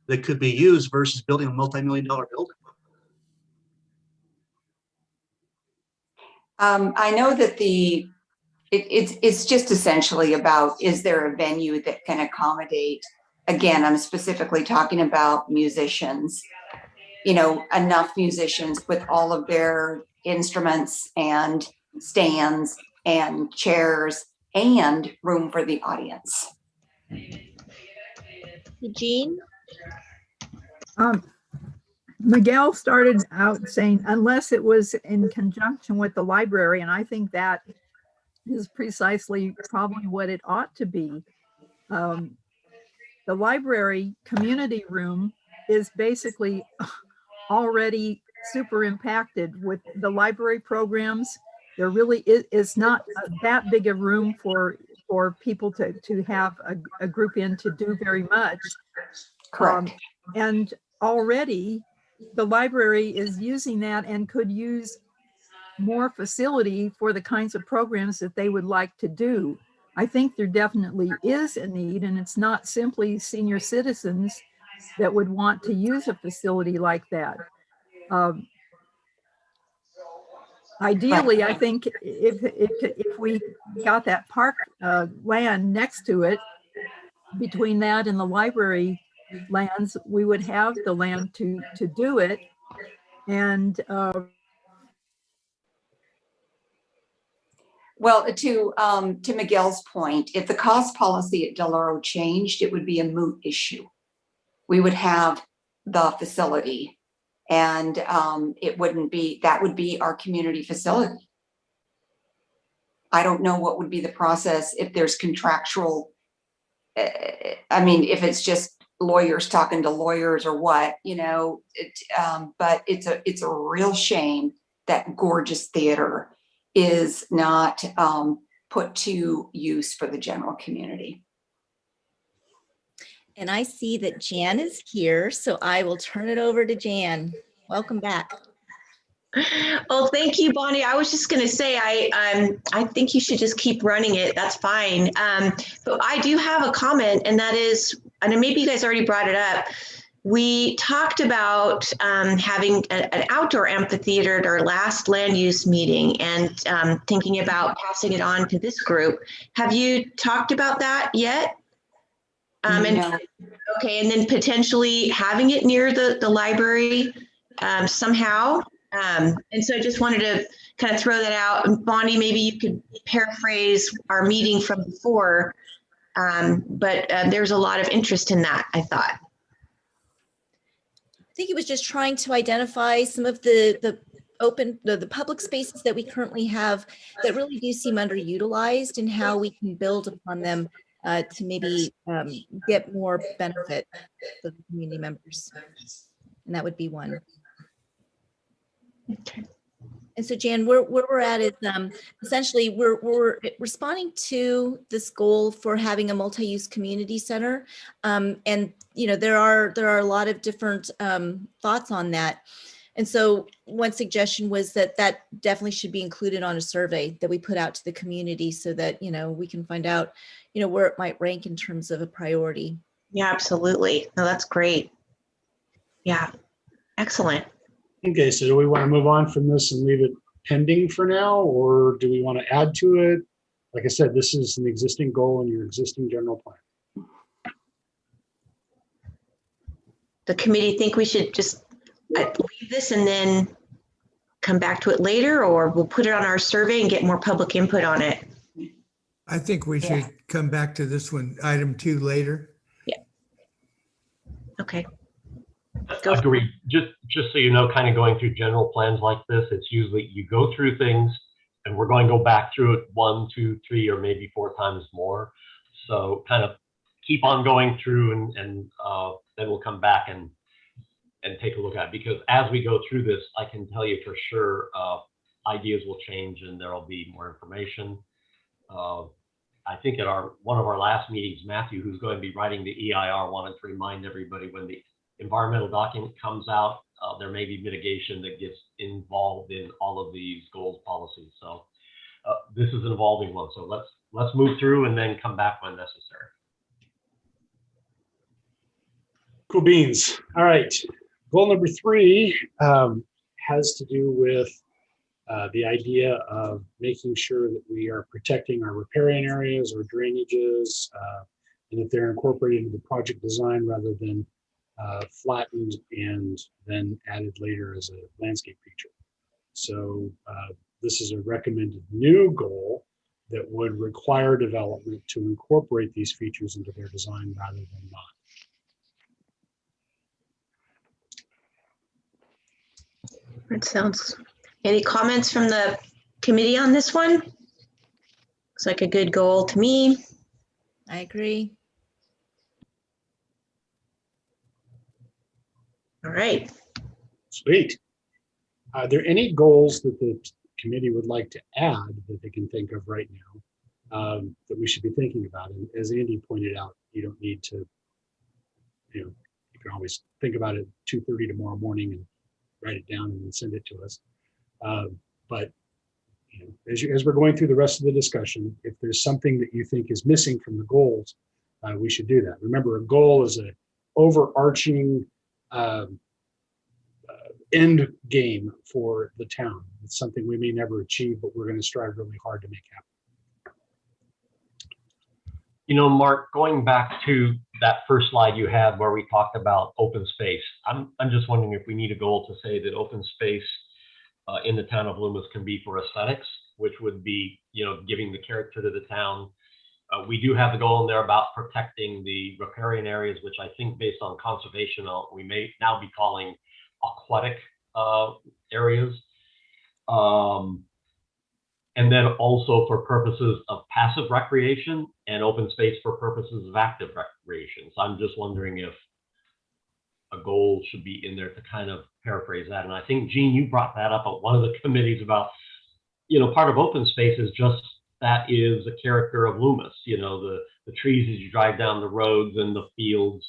that could be used versus building a multi-million-dollar building? I know that it's just essentially about, is there a venue that can accommodate, again, I'm specifically talking about musicians, you know, enough musicians with all of their instruments and stands and chairs and room for the audience. Eugene? Miguel started out saying, unless it was in conjunction with the library, and I think that is precisely probably what it ought to be. the library community room is basically already super impacted with the library programs. There really is not that big a room for people to have a group in to do very much. Correct. And already the library is using that and could use more facility for the kinds of programs that they would like to do. I think there definitely is a need, and it's not simply senior citizens that would want to use a facility like that. Ideally, I think if we got that park land next to it, between that and the library lands, we would have the land to do it. And Well, to Miguel's point, if the cost policy at Del Oro changed, it would be a moot issue. We would have the facility, and it wouldn't be, that would be our community facility. I don't know what would be the process if there's contractual, I mean, if it's just lawyers talking to lawyers or what, you know, but it's a real shame that gorgeous theater is not put to use for the general community. And I see that Jan is here, so I will turn it over to Jan. Welcome back. Well, thank you, Bonnie. I was just going to say, I think you should just keep running it. That's fine. But I do have a comment, and that is, and maybe you guys already brought it up. We talked about having an outdoor amphitheater at our last land use meeting, and thinking about passing it on to this group. Have you talked about that yet? No. Okay, and then potentially having it near the library somehow. And so I just wanted to kind of throw that out. And Bonnie, maybe you could paraphrase our meeting from before, but there's a lot of interest in that, I thought. I think it was just trying to identify some of the public spaces that we currently have that really do seem underutilized, and how we can build upon them to maybe get more benefit for the community members. And that would be one. Okay. And so, Jan, where we're at is essentially we're responding to this goal for having a multi-use community center, and you know there are a lot of different thoughts on that. And so one suggestion was that definitely should be included on a survey that we put out to the community, so that you know we can find out where it might rank in terms of a priority. Yeah, absolutely. No, that's great. Yeah, excellent. Okay, so do we want to move on from this and leave it pending for now, or do we want to add to it? Like I said, this is an existing goal in your existing general plan. The committee think we should just leave this and then come back to it later, or we'll put it on our survey and get more public input on it? I think we should come back to this one, item 2, later. Yeah. Okay. Agree. Just so you know, kind of going through general plans like this, it's usually you go through things, and we're going to go back through it 1, 2, 3, or maybe 4 times more. So kind of keep on going through, and then we'll come back and take a look at it. Because as we go through this, I can tell you for sure ideas will change and there will be more information. I think at one of our last meetings, Matthew, who's going to be writing the EIR, wanted to remind everybody when the environmental document comes out, there may be mitigation that gets involved in all of these goals policies. So this is an evolving one. So let's move through and then come back when necessary. Cool beans. All right. Goal number 3 has to do with the idea of making sure that we are protecting our riparian areas or drainages, and that they're incorporated into the project design rather than flattened and then added later as a landscape feature. So this is a recommended new goal that would require development to incorporate these features into their design rather than not. That sounds. Any comments from the committee on this one? Looks like a good goal to me. I agree. All right. Sweet. Are there any goals that the committee would like to add that they can think of right now that we should be thinking about? And as Andy pointed out, you don't need to, you can always think about it 2:30 tomorrow morning and write it down and then send it to us. But as we're going through the rest of the discussion, if there's something that you think is missing from the goals, we should do that. Remember, a goal is an overarching end game for the town. It's something we may never achieve, but we're going to strive really hard to make happen. Mark, going back to that first slide you had where we talked about open space, I'm just wondering if we need a goal to say that open space in the town of Loomis can be for aesthetics, which would be, giving the character to the town. We do have the goal in there about protecting the riparian areas, which I think based on conservation, we may now be calling aquatic areas. And then also for purposes of passive recreation and open space for purposes of active recreation. So I'm just wondering if a goal should be in there to kind of paraphrase that. And I think, Gene, you brought that up at one of the committees about, part of open space is just that is a character of Loomis, the trees as you drive down the roads and the fields,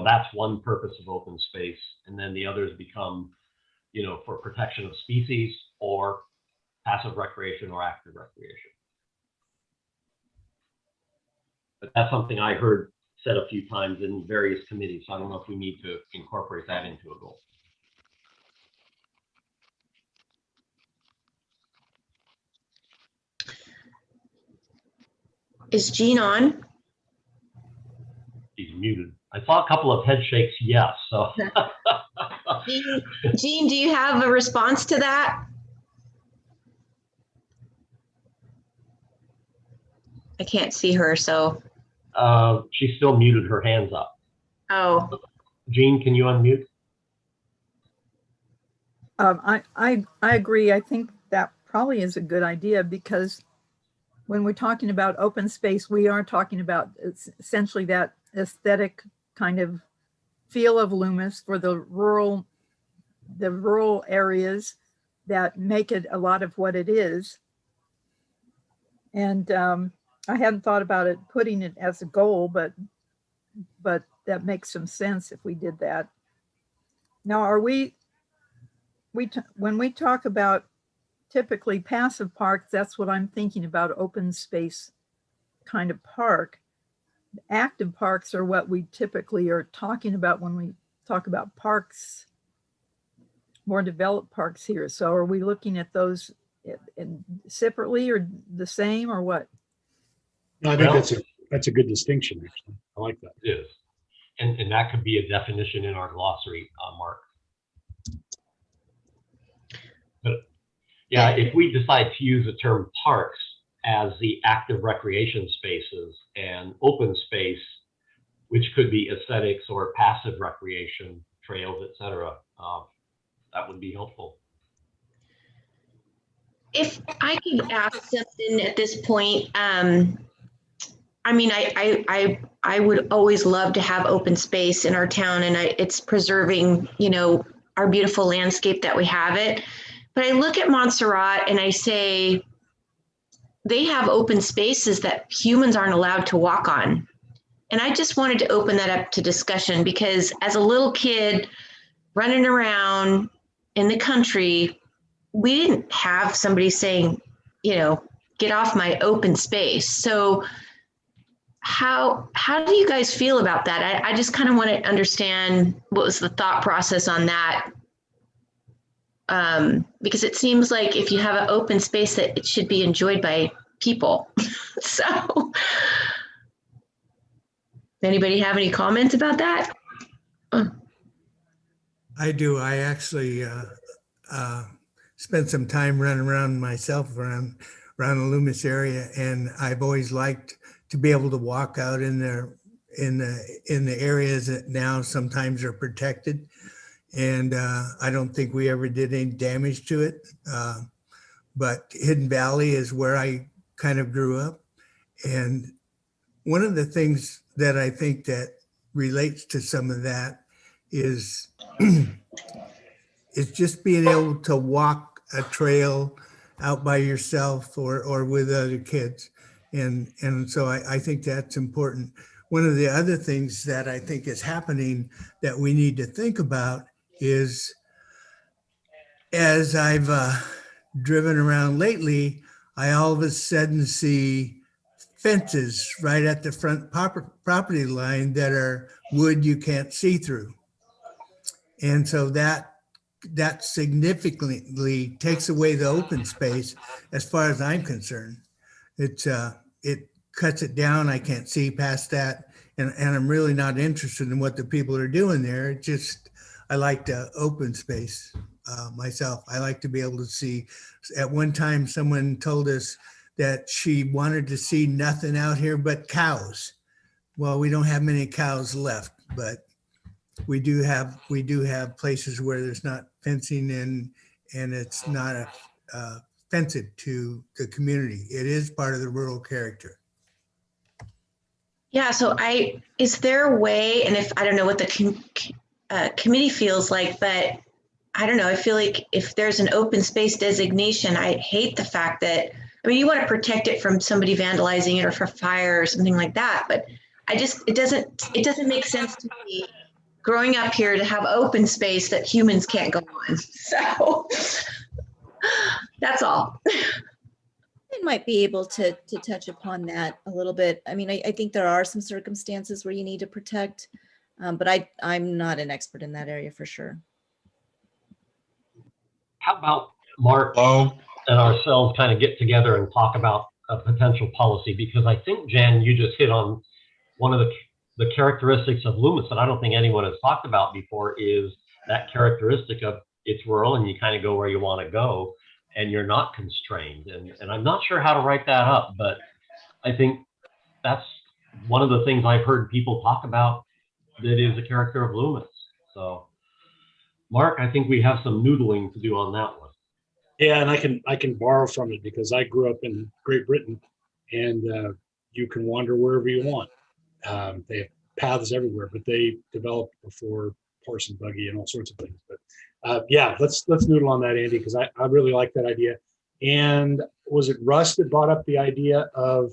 that's one purpose of open space. And then the others become, for protection of species or passive recreation or active recreation. But that's something I heard said a few times in various committees. So I don't know if we need to incorporate that into a goal. Is Gene on? He's muted. I saw a couple of head shakes, yes. So Gene, do you have a response to that? I can't see her, so. She still muted, her hands up. Oh. Gene, can you unmute? I agree. I think that probably is a good idea because when we're talking about open space, we are talking about essentially that aesthetic kind of feel of Loomis for the rural areas that make it a lot of what it is. And I hadn't thought about it, putting it as a goal, but that makes some sense if we did that. Now, are when we talk about typically passive parks, that's what I'm thinking about, open space kind of park. Active parks are what we typically are talking about when we talk about parks, more developed parks here. So are we looking at those separately or the same or what? No, I think that's a good distinction, actually. I like that. It is. And that could be a definition in our glossary, Mark. But yeah, if we decide to use the term parks as the active recreation spaces and open space, which could be aesthetics or passive recreation, trails, etc., that would be helpful. If I could ask something at this point, I mean, I would always love to have open space in our town, and it's preserving, our beautiful landscape that we have it. But I look at Montserrat and I say, they have open spaces that humans aren't allowed to walk on. And I just wanted to open that up to discussion because as a little kid running around in the country, we didn't have somebody saying, get off my open space. So how do you guys feel about that? I just kind of want to understand what was the thought process on that. Because it seems like if you have an open space that it should be enjoyed by people. So anybody have any comments about that? I do. I actually spent some time running around myself around the Loomis area, and I've always liked to be able to walk out in the areas that now sometimes are protected. And I don't think we ever did any damage to it. But Hidden Valley is where I kind of grew up. And one of the things that I think that relates to some of that is is just being able to walk a trail out by yourself or with other kids. And so I think that's important. One of the other things that I think is happening that we need to think about is, as I've driven around lately, I all of a sudden see fences right at the front property line that are wood you can't see through. And so that significantly takes away the open space as far as I'm concerned. It cuts it down. I can't see past that. And I'm really not interested in what the people are doing there. It just, I like the open space myself. I like to be able to see. At one time, someone told us that she wanted to see nothing out here but cows. Well, we don't have many cows left, but we do have places where there's not fencing and it's not offensive to the community. It is part of the rural character. Yeah, so is there a way, and if, I don't know what the committee feels like, but I don't know, I feel like if there's an open space designation, I hate the fact that, I mean, you want to protect it from somebody vandalizing it or for fire or something like that, but it doesn't make sense to me growing up here to have open space that humans can't go on. So that's all. I might be able to touch upon that a little bit. I mean, I think there are some circumstances where you need to protect, but I'm not an expert in that area for sure. How about Mark and ourselves kind of get together and talk about a potential policy? Because I think, Jan, you just hit on one of the characteristics of Loomis that I don't think anyone has talked about before, is that characteristic of it's rural and you kind of go where you want to go and you're not constrained. And I'm not sure how to write that up, but I think that's one of the things I've heard people talk about that is a character of Loomis. So Mark, I think we have some noodling to do on that one. Yeah, and I can borrow from it because I grew up in Great Britain, and you can wander wherever you want. They have paths everywhere, but they developed before horse and buggy and all sorts of things. But yeah, let's noodle on that, Andy, because I really like that idea. And was it Russ that brought up the idea of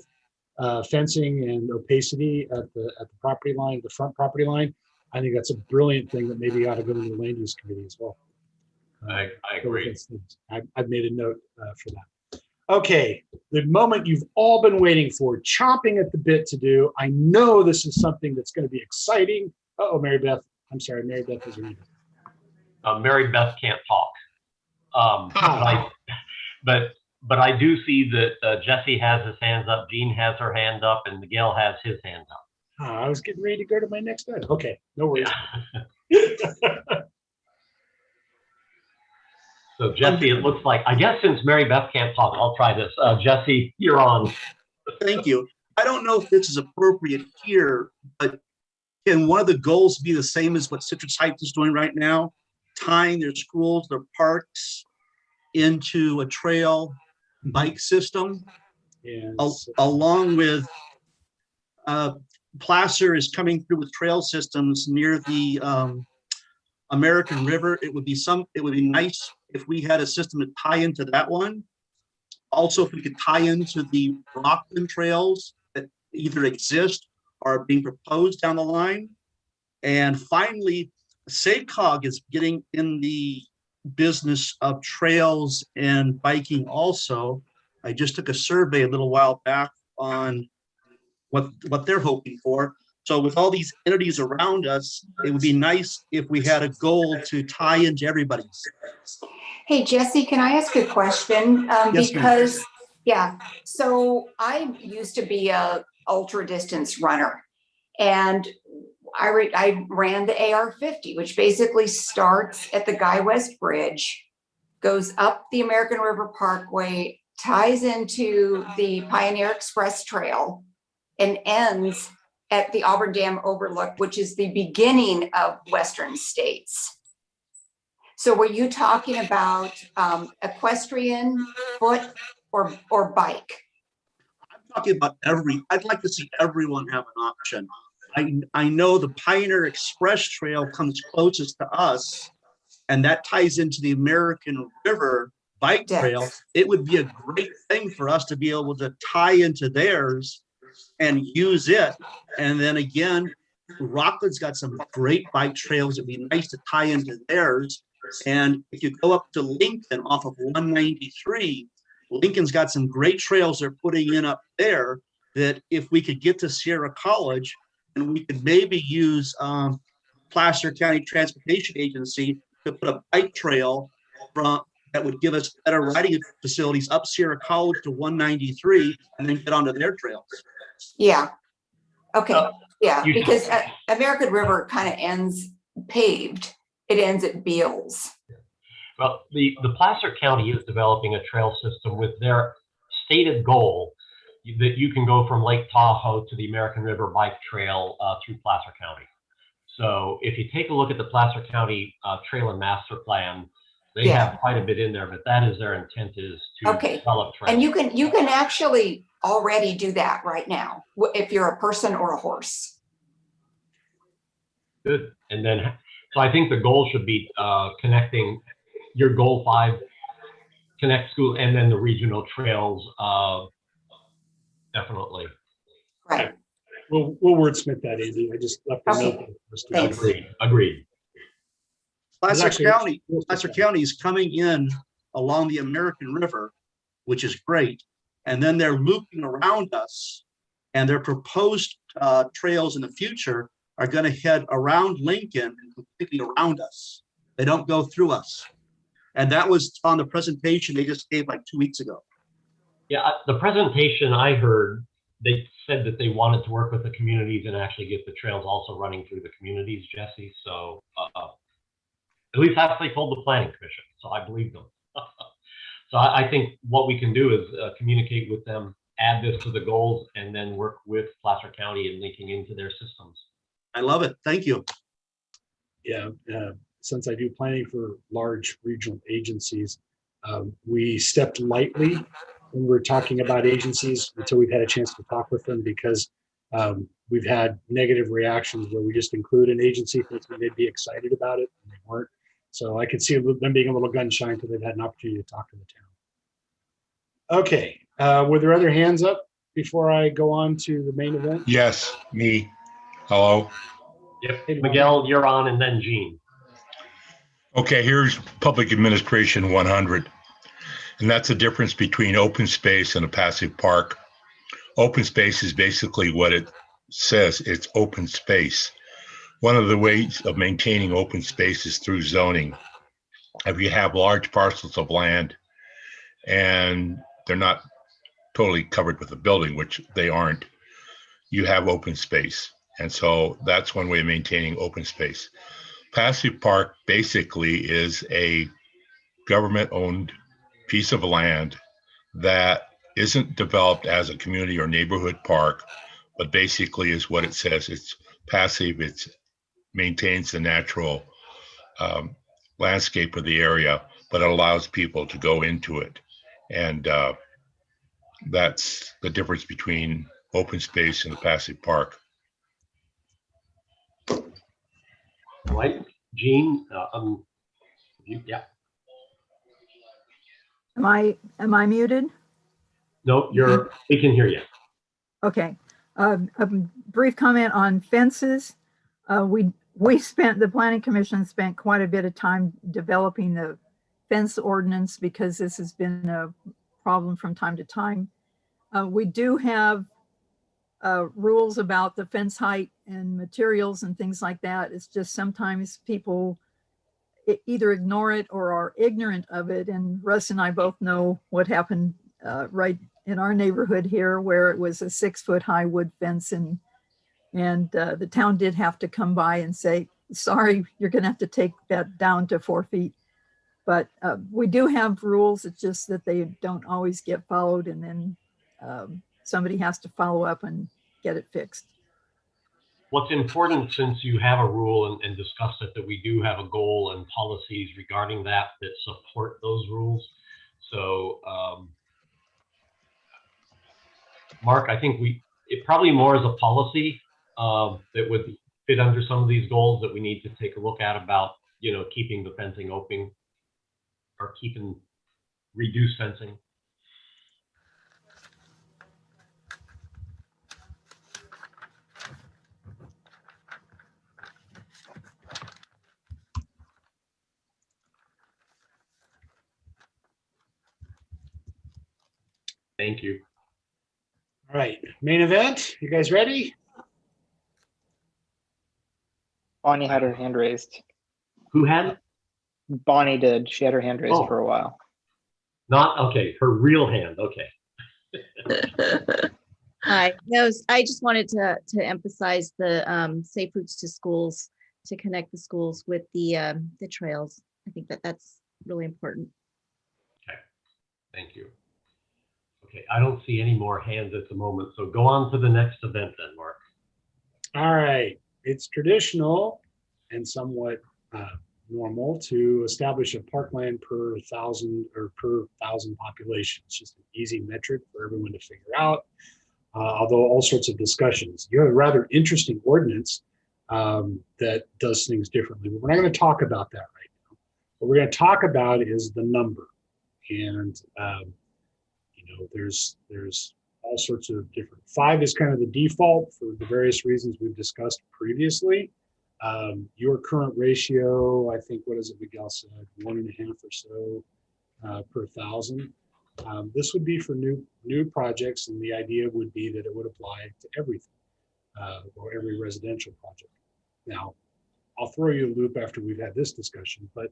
fencing and opacity at the property line, the front property line? I think that's a brilliant thing that maybe ought to go to the land use committee as well. I agree. I've made a note for that. Okay, the moment you've all been waiting for, chomping at the bit to do. I know this is something that's going to be exciting. Uh-oh, Mary Beth. I'm sorry, Mary Beth is reading. Mary Beth can't talk. But I do see that Jesse has his hands up, Jean has her hand up, and Miguel has his hands up. I was getting ready to go to my next item. Okay, no worries. Yeah. So Jesse, it looks like, I guess since Mary Beth can't talk, I'll try this. Jesse, you're on. Thank you. I don't know if this is appropriate here, but can one of the goals be the same as what Citrus Heights is doing right now? Tying their schools, their parks into a trail bike system, along with Placer is coming through with trail systems near the American River. It would be nice if we had a system to tie into that one. Also, if we could tie into the Rockland trails that either exist or are being proposed down the line. And finally, SACOG is getting in the business of trails and biking also. I just took a survey a little while back on what they're hoping for. So with all these entities around us, it would be nice if we had a goal to tie into everybody's. Hey, Jesse, can I ask a question? Yes, because, yeah, so I used to be a ultra distance runner, and I ran the AR-50, which basically starts at the Guy West Bridge, goes up the American River Parkway, ties into the Pioneer Express Trail, and ends at the Auburn Dam Overlook, which is the beginning of Western States. So were you talking about equestrian, foot, or bike? I'm talking about I'd like to see everyone have an option. I know the Pioneer Express Trail comes closest to us, and that ties into the American River Bike Trail. Yes. It would be a great thing for us to be able to tie into theirs and use it. And then again, Rockland's got some great bike trails. It'd be nice to tie into theirs. And if you go up to Lincoln off of 193, Lincoln's got some great trails they're putting in up there that if we could get to Sierra College and we could maybe use Placer County Transportation Agency to put a bike trail from that would give us better riding facilities up Sierra College to 193 and then get onto their trails. Yeah. Okay. Yeah, You- because American River kind of ends paved. It ends at Beals. Well, the Placer County is developing a trail system with their stated goal that you can go from Lake Tahoe to the American River Bike Trail through Placer County. So if you take a look at the Placer County Trail and Master Plan, they have quite a bit in there, but that is their intent, is to develop trails. And you can actually already do that right now if you're a person or a horse. Good. And then, so I think the goal should be connecting your goal 5, connect school, and then the regional trails. Definitely. Right. We'll wordsmith that, Andy. I just left a note. Thanks. Agreed. Placer actually- County is coming in along the American River, which is great. And then they're looping around us, and their proposed trails in the future are going to head around Lincoln and completely around us. They don't go through us. And that was on the presentation they just gave like 2 weeks ago. Yeah, the presentation I heard, they said that they wanted to work with the communities and actually get the trails also running through the communities, Jesse. So at least that's what they told the Planning Commission. So I believe them. So I think what we can do is communicate with them, add this to the goals, and then work with Placer County and linking into their systems. I love it. Thank you. Yeah, since I do planning for large regional agencies, we stepped lightly when we're talking about agencies until we've had a chance to talk with them, because we've had negative reactions where we just include an agency thinking they'd be excited about it and they weren't. So I could see them being a little gun shy until they've had an opportunity to talk to the town. Okay, were there other hands up before I go on to the main event? Yes, me. Hello. Yep. Miguel, you're on, and then Gene. Okay, here's Public Administration 100. And that's the difference between open space and a passive park. Open space is basically what it says, it's open space. One of the ways of maintaining open space is through zoning. If you have large parcels of land and they're not totally covered with a building, which they aren't, you have open space. And so that's one way of maintaining open space. Passive park basically is a government-owned piece of land that isn't developed as a community or neighborhood park, but basically is what it says. It's passive. It maintains the natural landscape of the area, but it allows people to go into it. And that's the difference between open space and a passive park. Right, Gene, yeah. Am I muted? No, we can hear you. Okay. A brief comment on fences. The Planning Commission spent quite a bit of time developing the fence ordinance because this has been a problem from time to time. We do have rules about the fence height and materials and things like that. It's just sometimes people either ignore it or are ignorant of it. And Russ and I both know what happened right in our neighborhood here, where it was a 6-foot high wood fence, and the town did have to come by and say, sorry, you're going to have to take that down to 4 feet. But we do have rules. It's just that they don't always get followed, and then somebody has to follow up and get it fixed. What's important, since you have a rule and discussed it, that we do have a goal and policies regarding that support those rules. So, Mark, I think it probably more as a policy that would fit under some of these goals that we need to take a look at about, keeping the fencing open or keeping reduced fencing? Thank you. All right, main event. You guys ready? Bonnie had her hand raised. Who had? Bonnie did. She had her hand raised for a while. Not okay. Her real hand. Okay. Hi, I just wanted to emphasize the safe routes to schools, to connect the schools with the trails. I think that's really important. Okay. Thank you. Okay, I don't see any more hands at the moment, so go on to the next event then, Mark. All right, it's traditional and somewhat normal to establish a parkland per 1,000 or per 1,000 population. It's just an easy metric for everyone to figure out, although all sorts of discussions. You have a rather interesting ordinance that does things differently, but we're not going to talk about that right now. What we're going to talk about is the number, and there's all sorts of different. 5 is kind of the default for the various reasons we've discussed previously. Your current ratio, I think, what is it, Miguel said, 1.5 or so per 1,000. This would be for new projects, and the idea would be that it would apply to everything or every residential project. Now, I'll throw you a loop after we've had this discussion, but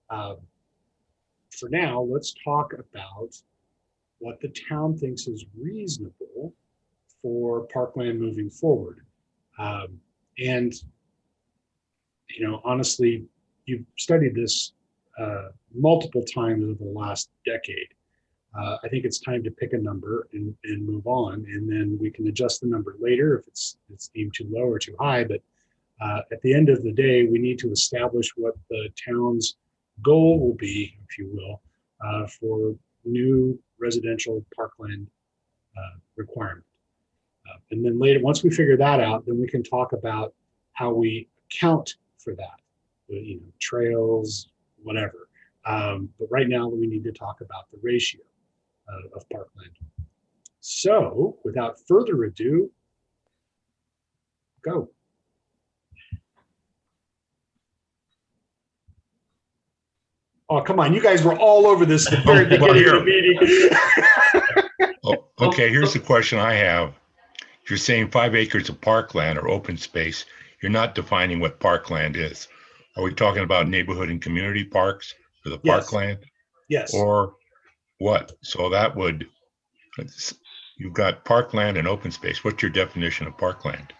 for now, let's talk about what the town thinks is reasonable for parkland moving forward. And honestly, you've studied this multiple times over the last decade. I think it's time to pick a number and move on, and then we can adjust the number later if it's deemed too low or too high. But at the end of the day, we need to establish what the town's goal will be, if you will, for new residential parkland requirement. And then later, once we figure that out, then we can talk about how we account for that, trails, whatever. But right now, we need to talk about the ratio of parkland. So without further ado, go. Oh, come on. You guys were all over this at the very beginning of the meeting. Okay, here's the question I have. You're saying 5 acres of parkland or open space. You're not defining what parkland is. Are we talking about neighborhood and community parks for the parkland? Yes. Or what? So that would, you've got parkland and open space. What's your definition of parkland?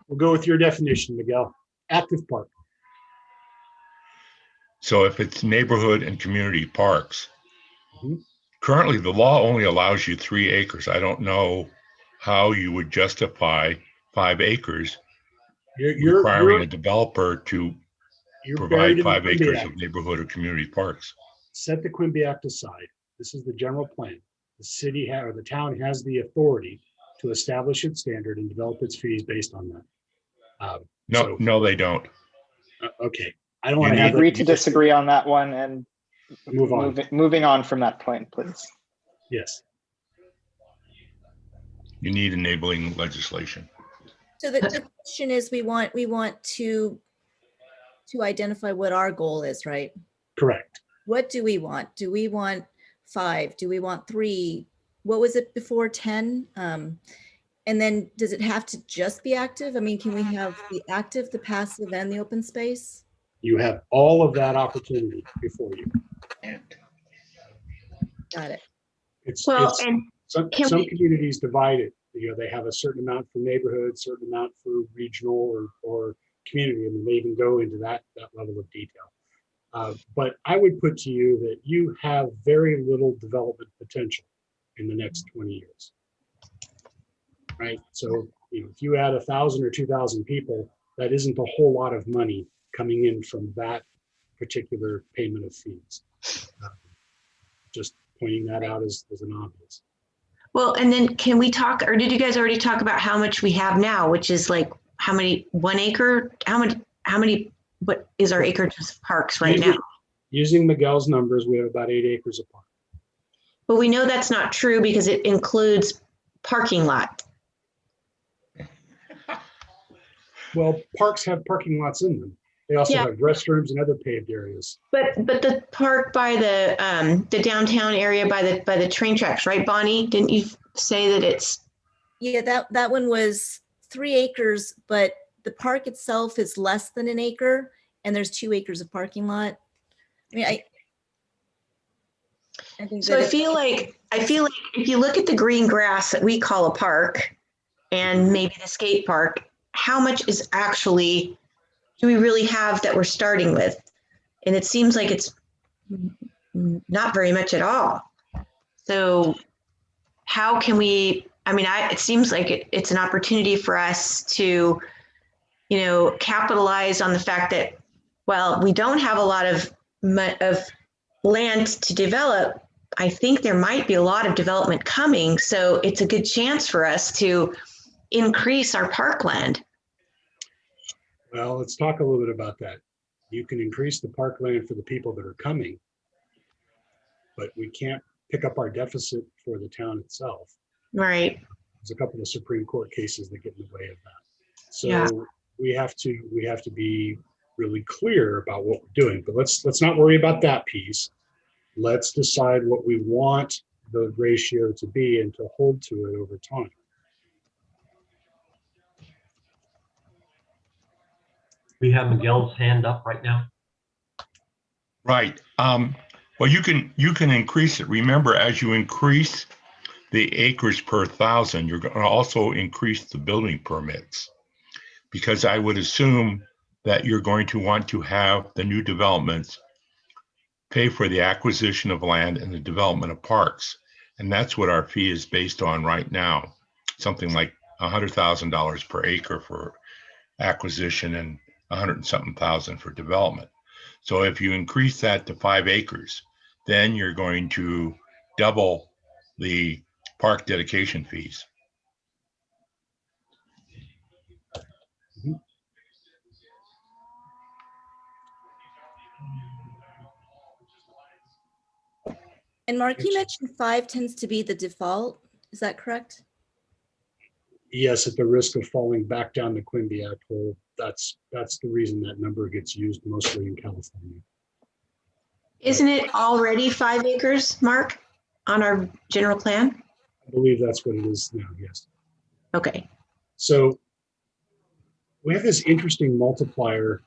We'll go with your definition, Miguel. Active park. So if it's neighborhood and community parks, currently the law only allows you 3 acres. I don't know how you would justify 5 acres requiring a developer to provide 5 acres of neighborhood or community parks. Set the Quimby Act aside. This is the general plan. The city or the town has the authority to establish its standard and develop its fees based on that. No, they don't. Okay. I don't want to agree to disagree on that one and move on. Moving on from that point, please. Yes. You need enabling legislation. So the question is, we want to identify what our goal is, right? Correct. What do we want? Do we want 5? Do we want 3? What was it before, 10? And then does it have to just be active? I mean, can we have the active, the passive, and the open space? You have all of that opportunity before you. Got it. Some communities divide it. They have a certain amount for neighborhood, certain amount for regional or community, and they even go into that level of detail. But I would put to you that you have very little development potential in the next 20 years. Right? So if you add 1,000 or 2,000 people, that isn't a whole lot of money coming in from that particular payment of fees. Just pointing that out as an obvious. Well, and then can we talk, or did you guys already talk about how much we have now, which is like how many, 1 acre? How many, what is our acreage of parks right now? Using Miguel's numbers, we have about 8 acres of park. But we know that's not true because it includes parking lot. Well, parks have parking lots in them. They also Yeah. have restrooms and other paved areas. But the park by the downtown area by the train tracks, right, Bonnie? Didn't you say that it's? Yeah, that one was 3 acres, but the park itself is less than an acre, and there's 2 acres of parking lot. I mean, I think So that I feel like if you look at the green grass that we call a park, and maybe the skate park, how much is actually do we really have that we're starting with? And it seems like it's not very much at all. So how can we, I mean, it seems like it's an opportunity for us to, you know, capitalize on the fact that, well, we don't have a lot of land to develop. I think there might be a lot of development coming. So it's a good chance for us to increase our parkland. Well, let's talk a little bit about that. You can increase the parkland for the people that are coming, but we can't pick up our deficit for the town itself. Right. There's a couple of Supreme Court cases that get in the way of that. So Yeah. we have to be really clear about what we're doing. But let's not worry about that piece. Let's decide what we want the ratio to be and to hold to it over time. We have Miguel's hand up right now. Right. Well, you can increase it. Remember, as you increase the acres per 1,000, you're going to also increase the building permits, because I would assume that you're going to want to have the new developments pay for the acquisition of land and the development of parks. And that's what our fee is based on right now. Something like $100,000 per acre for acquisition and 100 and something thousand for development. So if you increase that to 5 acres, then you're going to double the park dedication fees. And Mark, you mentioned 5 tends to be the default. Is that correct? Yes, at the risk of falling back down the Quimby hole, that's the reason that number gets used mostly in California. Isn't it already 5 acres, Mark, on our general plan? I believe that's what it is now, yes. Okay. So we have this interesting multiplier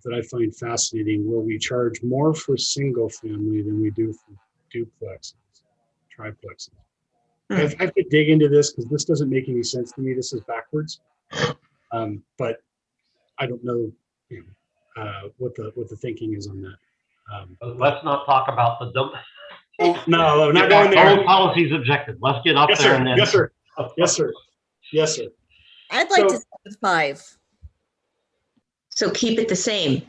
that I find fascinating, where we charge more for single family than we do for duplexes, triplexes. I have to dig into this because this doesn't make any sense to me. This is backwards. But I don't know what the thinking is on that. Let's not talk about the dump. No, not going there. Old policies objective. Let's get up there and then. Yes, sir. Yes, sir. Yes, sir. I'd like to start with 5. So keep it the same.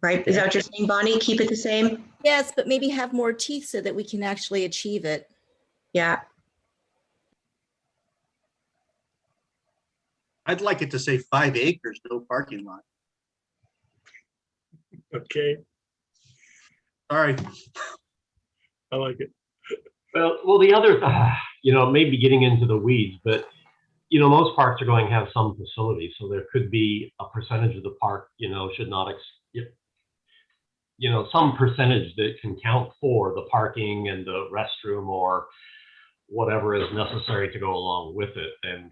Right? Is that what you're saying, Bonnie? Keep it the same? Yes, but maybe have more teeth so that we can actually achieve it. Yeah. I'd like it to say 5 acres, no parking lot. Okay. All right. I like it. Well, the other, maybe getting into the weeds, but most parks are going to have some facilities, so there could be a percentage of the park, should not, some percentage that can count for the parking and the restroom or whatever is necessary to go along with it, and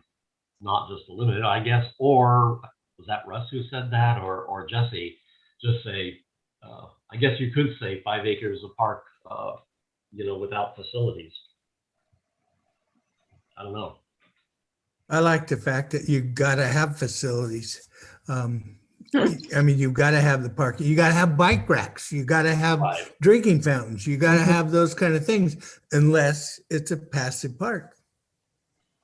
not just limit it, I guess. Or was that Russ who said that, or Jesse? Just say, I guess you could say 5 acres of park, without facilities. I don't know. I like the fact that you gotta have facilities. I mean, you've got to have the parking. You got to have bike racks. You got to have drinking fountains. You got to have those kind of things, unless it's a passive park.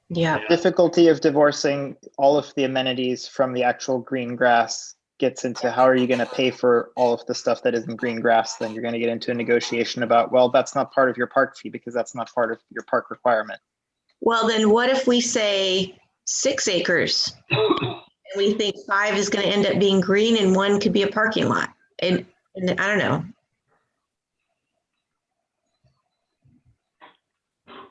Yeah. Difficulty of divorcing all of the amenities from the actual green grass gets into how are you going to pay for all of the stuff that isn't green grass, then you're going to get into a negotiation about, well, that's not part of your park fee because that's not part of your park requirement. Well, then what if we say 6 acres? And we think 5 is going to end up being green and 1 could be a parking lot. And I don't know.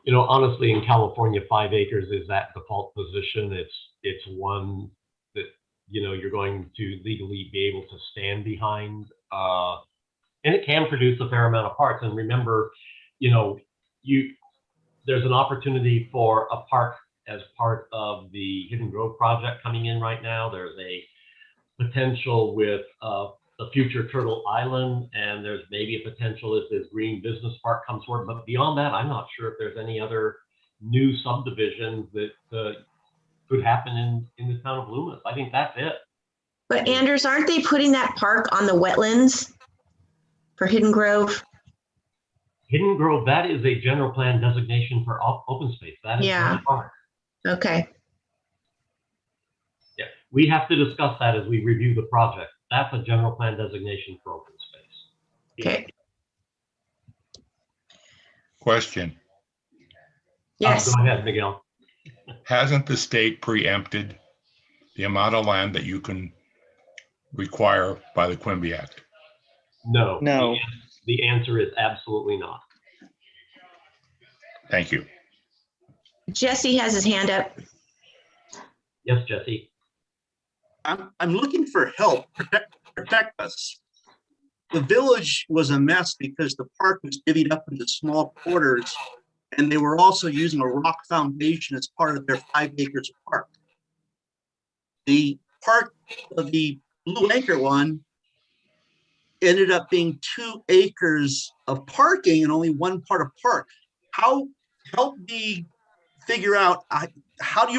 You know, honestly, in California, 5 acres is that default position. It's one that, you know, you're going to legally be able to stand behind. And it can produce a fair amount of parks. And remember, you know, there's an opportunity for a park as part of the Hidden Grove project coming in right now. There's a potential with the future Turtle Island, and there's maybe a potential if this green business park comes forward. But beyond that, I'm not sure if there's any other new subdivisions that could happen in the town of Loomis. I think that's it. But Anders, aren't they putting that park on the wetlands for Hidden Grove? Hidden Grove, that is a general plan designation for open space. That is not a park. Okay. Yeah, we have to discuss that as we review the project. That's a general plan designation for open space. Okay. Question. Yes. Go ahead, Miguel. Hasn't the state preempted the amount of land that you can require by the Quimby Act? No. No. The answer is absolutely not. Thank you. Jesse has his hand up. Yes, Jesse. I'm looking for help. Protect us. The village was a mess because the park was divvied up into small quarters, and they were also using a rock foundation as part of their 5 acres of park. The park of the Blue Anchor one ended up being 2 acres of parking and only 1 part of park. Help me figure out how do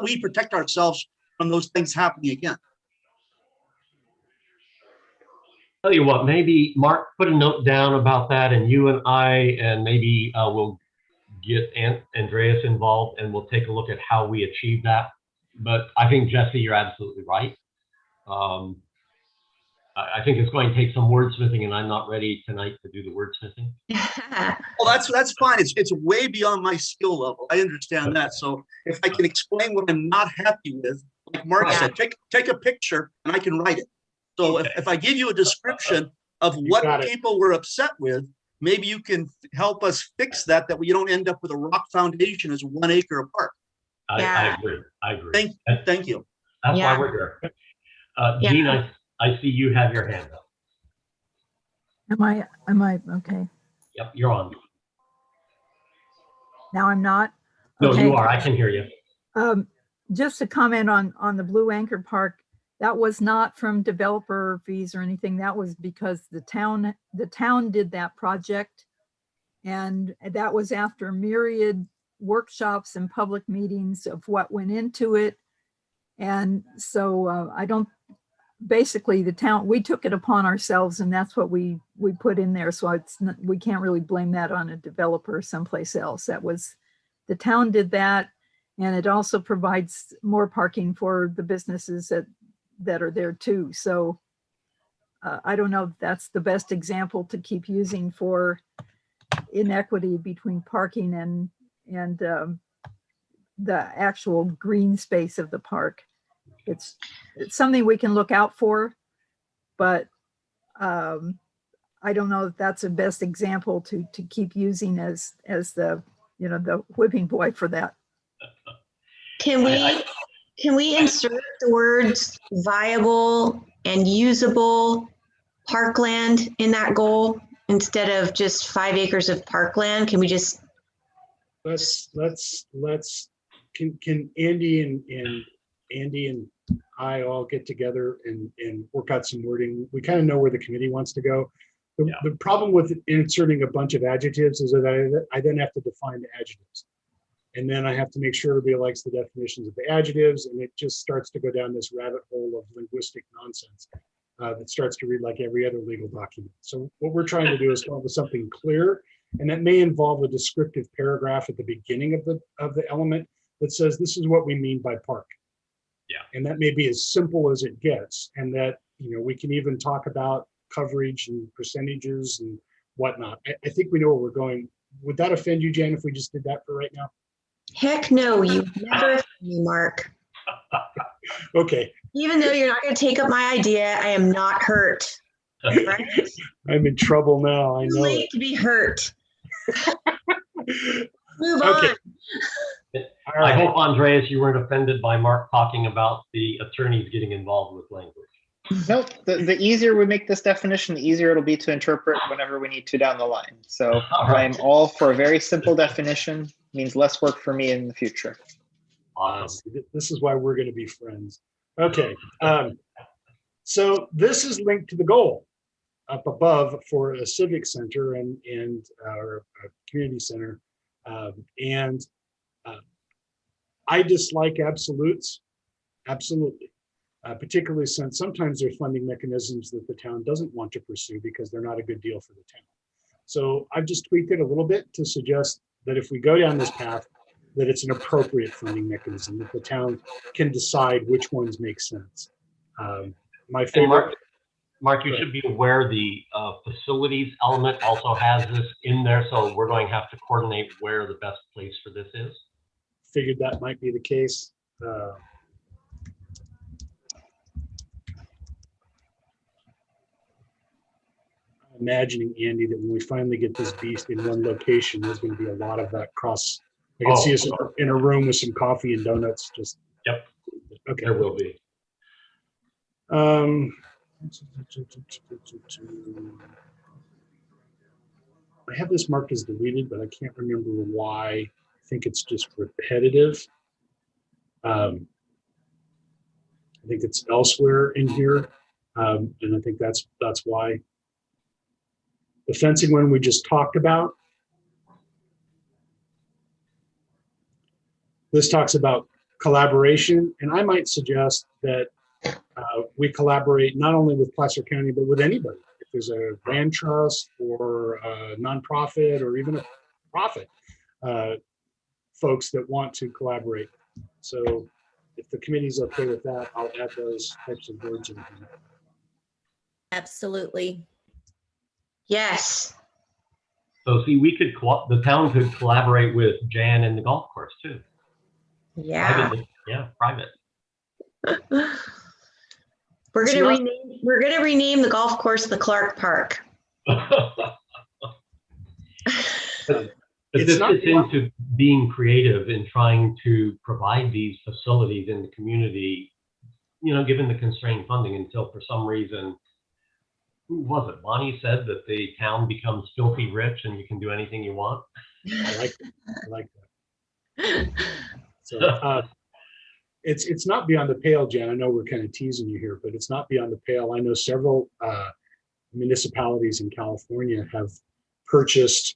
we protect ourselves from those things happening again? Tell you what, maybe Mark, put a note down about that, and you and I, and maybe we'll get Andreas involved, and we'll take a look at how we achieve that. But I think, Jesse, you're absolutely right. I think it's going to take some wordsmithing, and I'm not ready tonight to do the wordsmithing. Well, that's fine. It's way beyond my skill level. I understand that. So if I can explain what I'm not happy with, like Mark said, take a picture and I can write it. So if I give you a description of what people were upset with, maybe you can help us fix that we don't end up with a rock foundation as 1 acre of park. I agree. I agree. Thank you. That's why we're here. Jean, I see you have your hand up. Am I okay? Yep, you're on. Now I'm not? No, okay. You are. I can hear you. Just to comment on the Blue Anchor Park, that was not from developer fees or anything. That was because the town did that project, and that was after myriad workshops and public meetings of what went into it. And so basically the town, we took it upon ourselves, and that's what we put in there. So we can't really blame that on a developer someplace else. That was, the town did that. And it also provides more parking for the businesses that are there too. So I don't know if that's the best example to keep using for inequity between parking and the actual green space of the park. It's something we can look out for, but I don't know if that's the best example to keep using as the, the whipping boy for that. Can we insert the words viable and usable parkland in that goal instead of just 5 acres of parkland? Can we just can Andy and I all get together and work out some wording? We kind of know where the committee wants to go. The problem with inserting a bunch of adjectives is that I then have to define the adjectives. And then I have to make sure everybody likes the definitions of the adjectives, and it just starts to go down this rabbit hole of linguistic nonsense that starts to read like every other legal document. So what we're trying to do is come up with something clear, and that may involve a descriptive paragraph at the beginning of the element that says this is what we mean by park. Yeah. And that may be as simple as it gets, and that we can even talk about coverage and percentages and whatnot. I think we know where we're going. Would that offend you, Jan, if we just did that for right now? Heck no, you never offend me, Mark. Okay. Even though you're not going to take up my idea, I am not hurt. Right? I'm in trouble now. I Too know late it. to be hurt. Move Okay. on. I hope, Andreas, you weren't offended by Mark talking about the attorneys getting involved with language. Nope, the easier we make this definition, the easier it'll be to interpret whenever we need to down the line. So I'm all for a very simple definition, means less work for me in the future. This is why we're going to be friends. Okay. So this is linked to the goal up above for a civic center and or a community center. I dislike absolutes, absolutely. Particularly since sometimes there's funding mechanisms that the town doesn't want to pursue because they're not a good deal for the town. So I've just tweaked it a little bit to suggest that if we go down this path, that it's an appropriate funding mechanism, that the town can decide which ones make sense. My favorite. Mark, you should be aware the facilities element also has this in there, so we're going to have to coordinate where the best place for this is. Figured that might be the case. Imagining, Andy, that when we finally get this beast in one location, there's going to be a lot of that cross. I can see us in a room with some coffee and donuts. Just yep. Okay. There will be. I have this marked as deleted, but I can't remember why. I think it's just repetitive. I think it's elsewhere in here, and I think that's why. The fencing one we just talked about. This talks about collaboration, and I might suggest that we collaborate not only with Placer County, but with anybody. If there's a land trust or a nonprofit or even a profit, folks that want to collaborate. So if the committee's okay with that, I'll add those types of words in here. Absolutely. Yes. So see, the town could collaborate with Jan and the golf course too. Yeah. Privately. Yeah, private. We're gonna rename the golf course the Clark Park. But this fits into being creative in trying to provide these facilities in the community, given the constrained funding until for some reason, who was it? Bonnie said that the town becomes filthy rich and you can do anything you want. I like that. So it's not beyond the pale, Jan. I know we're kind of teasing you here, but it's not beyond the pale. I know several municipalities in California have purchased,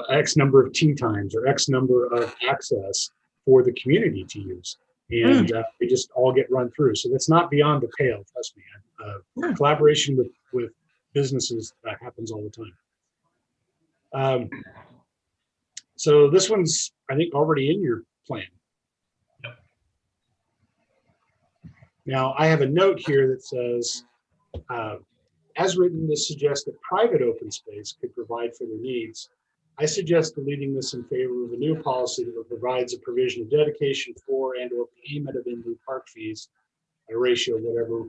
X number of tee times or X number of access for the community to use. And they just all get run through. So that's not beyond the pale, trust me. Collaboration with businesses, that happens all the time. So this one's, I think, already in your plan. Yep. Now, I have a note here that says, as written, this suggests that private open space could provide for their needs. I suggest deleting this in favor of a new policy that provides a provision of dedication for and or payment of in lieu park fees at a ratio of whatever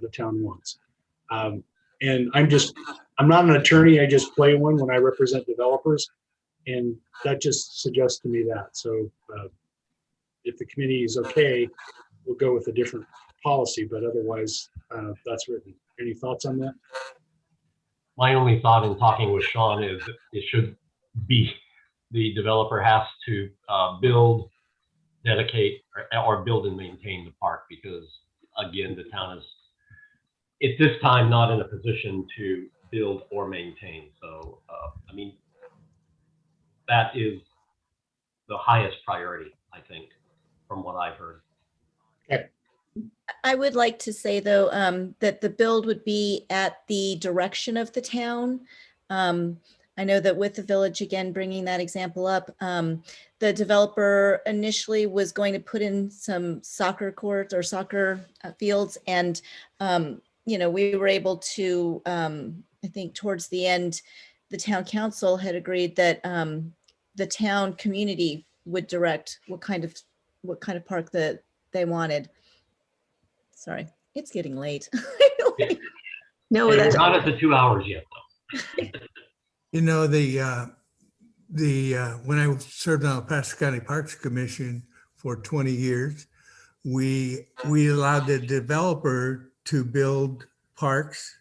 the town wants. And I'm not an attorney, I just play one when I represent developers. And that just suggests to me that. So if the committee is okay, we'll go with a different policy, but otherwise that's written. Any thoughts on that? My only thought in talking with Sean is that it should be the developer has to build, dedicate, or build and maintain the park, because again, the town is at this time not in a position to build or maintain. So I mean, that is the highest priority, I think, from what I've heard. Okay. I would like to say, though, that the build would be at the direction of the town. I know that with the village, again, bringing that example up, the developer initially was going to put in some soccer courts or soccer fields. And, we were able to, I think towards the end, the town council had agreed that the town community would direct what kind of park that they wanted. Sorry, it's getting late. No, Hey, that's we're not at the 2 hours yet, though. When I served on the Pasco County Parks Commission for 20 years, we allowed the developer to build parks.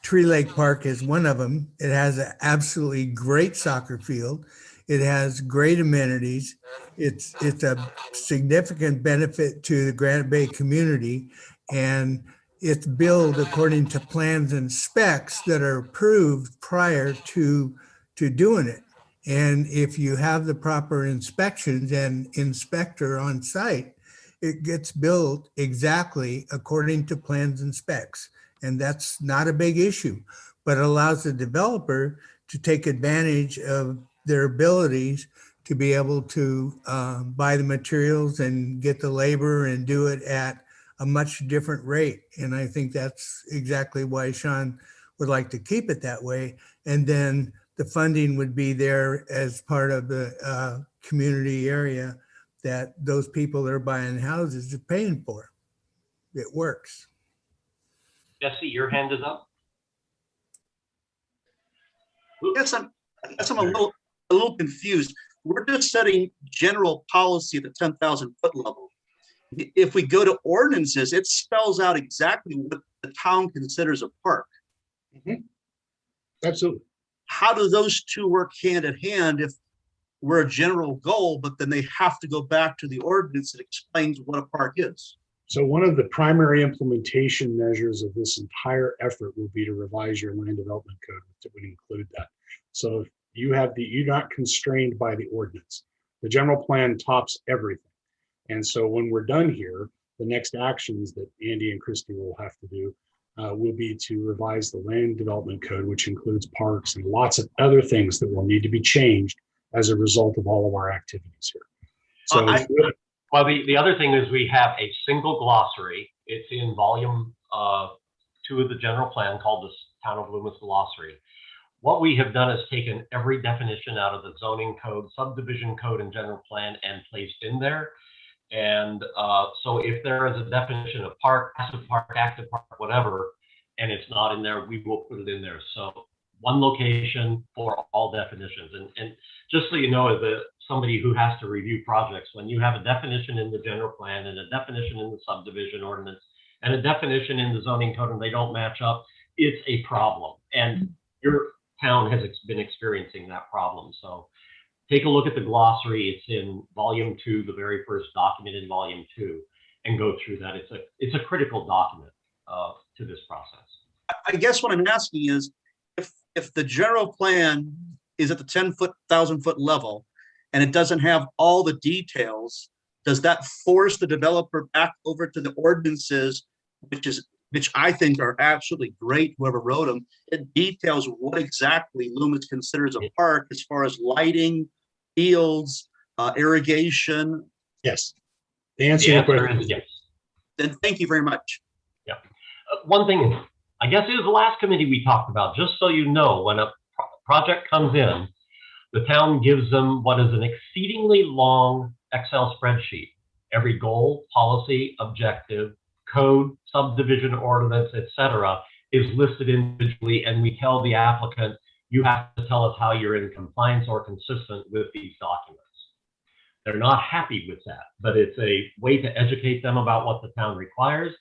Tree Lake Park is one of them. It has an absolutely great soccer field. It has great amenities. It's a significant benefit to the Granite Bay community, and it's built according to plans and specs that are approved prior to doing it. And if you have the proper inspections and inspector on site, it gets built exactly according to plans and specs. And that's not a big issue, but it allows the developer to take advantage of their abilities to be able to buy the materials and get the labor and do it at a much different rate. And I think that's exactly why Sean would like to keep it that way. And then the funding would be there as part of the community area that those people that are buying houses are paying for. It works. Jesse, your hand is up. Yes, I'm a little confused. We're just setting general policy at the 10,000 foot level. If we go to ordinances, it spells out exactly what the town considers a park. Absolutely. How do those two work hand in hand if we're a general goal, but then they have to go back to the ordinance that explains what a park is? So one of the primary implementation measures of this entire effort will be to revise your land development code that would include that. So if you're not constrained by the ordinance. The general plan tops everything. And so when we're done here, the next actions that Andy and Christy will have to do will be to revise the land development code, which includes parks and lots of other things that will need to be changed as a result of all of our activities here. So Well, the other thing is we have a single glossary. It's in volume 2 of the general plan called the Town of Loomis Glossary. What we have done is taken every definition out of the zoning code, subdivision code, and general plan and placed in there. And so if there is a definition of park, passive park, active park, whatever, and it's not in there, we will put it in there. So one location for all definitions. And just so you know, as somebody who has to review projects, when you have a definition in the general plan and a definition in the subdivision ordinance and a definition in the zoning code and they don't match up, it's a problem. And your town has been experiencing that problem. So take a look at the glossary. It's in volume 2, the very first document in volume 2, and go through that. It's a critical document to this process. I guess what I'm asking is, if the general plan is at the 10,000 foot level and it doesn't have all the details, does that force the developer back over to the ordinances, which I think are absolutely great, whoever wrote them? It details what exactly Loomis considers a park as far as lighting, fields, irrigation. Yes. The answer is yes. Then thank you very much. Yeah. One thing, I guess it was the last committee we talked about, just so you know, when a project comes in, the town gives them what is an exceedingly long Excel spreadsheet. Every goal, policy, objective, code, subdivision ordinance, etc., is listed individually, and we tell the applicant, you have to tell us how you're in compliance or consistent with these documents. They're not happy with that, but it's a way to educate them about what the town requires,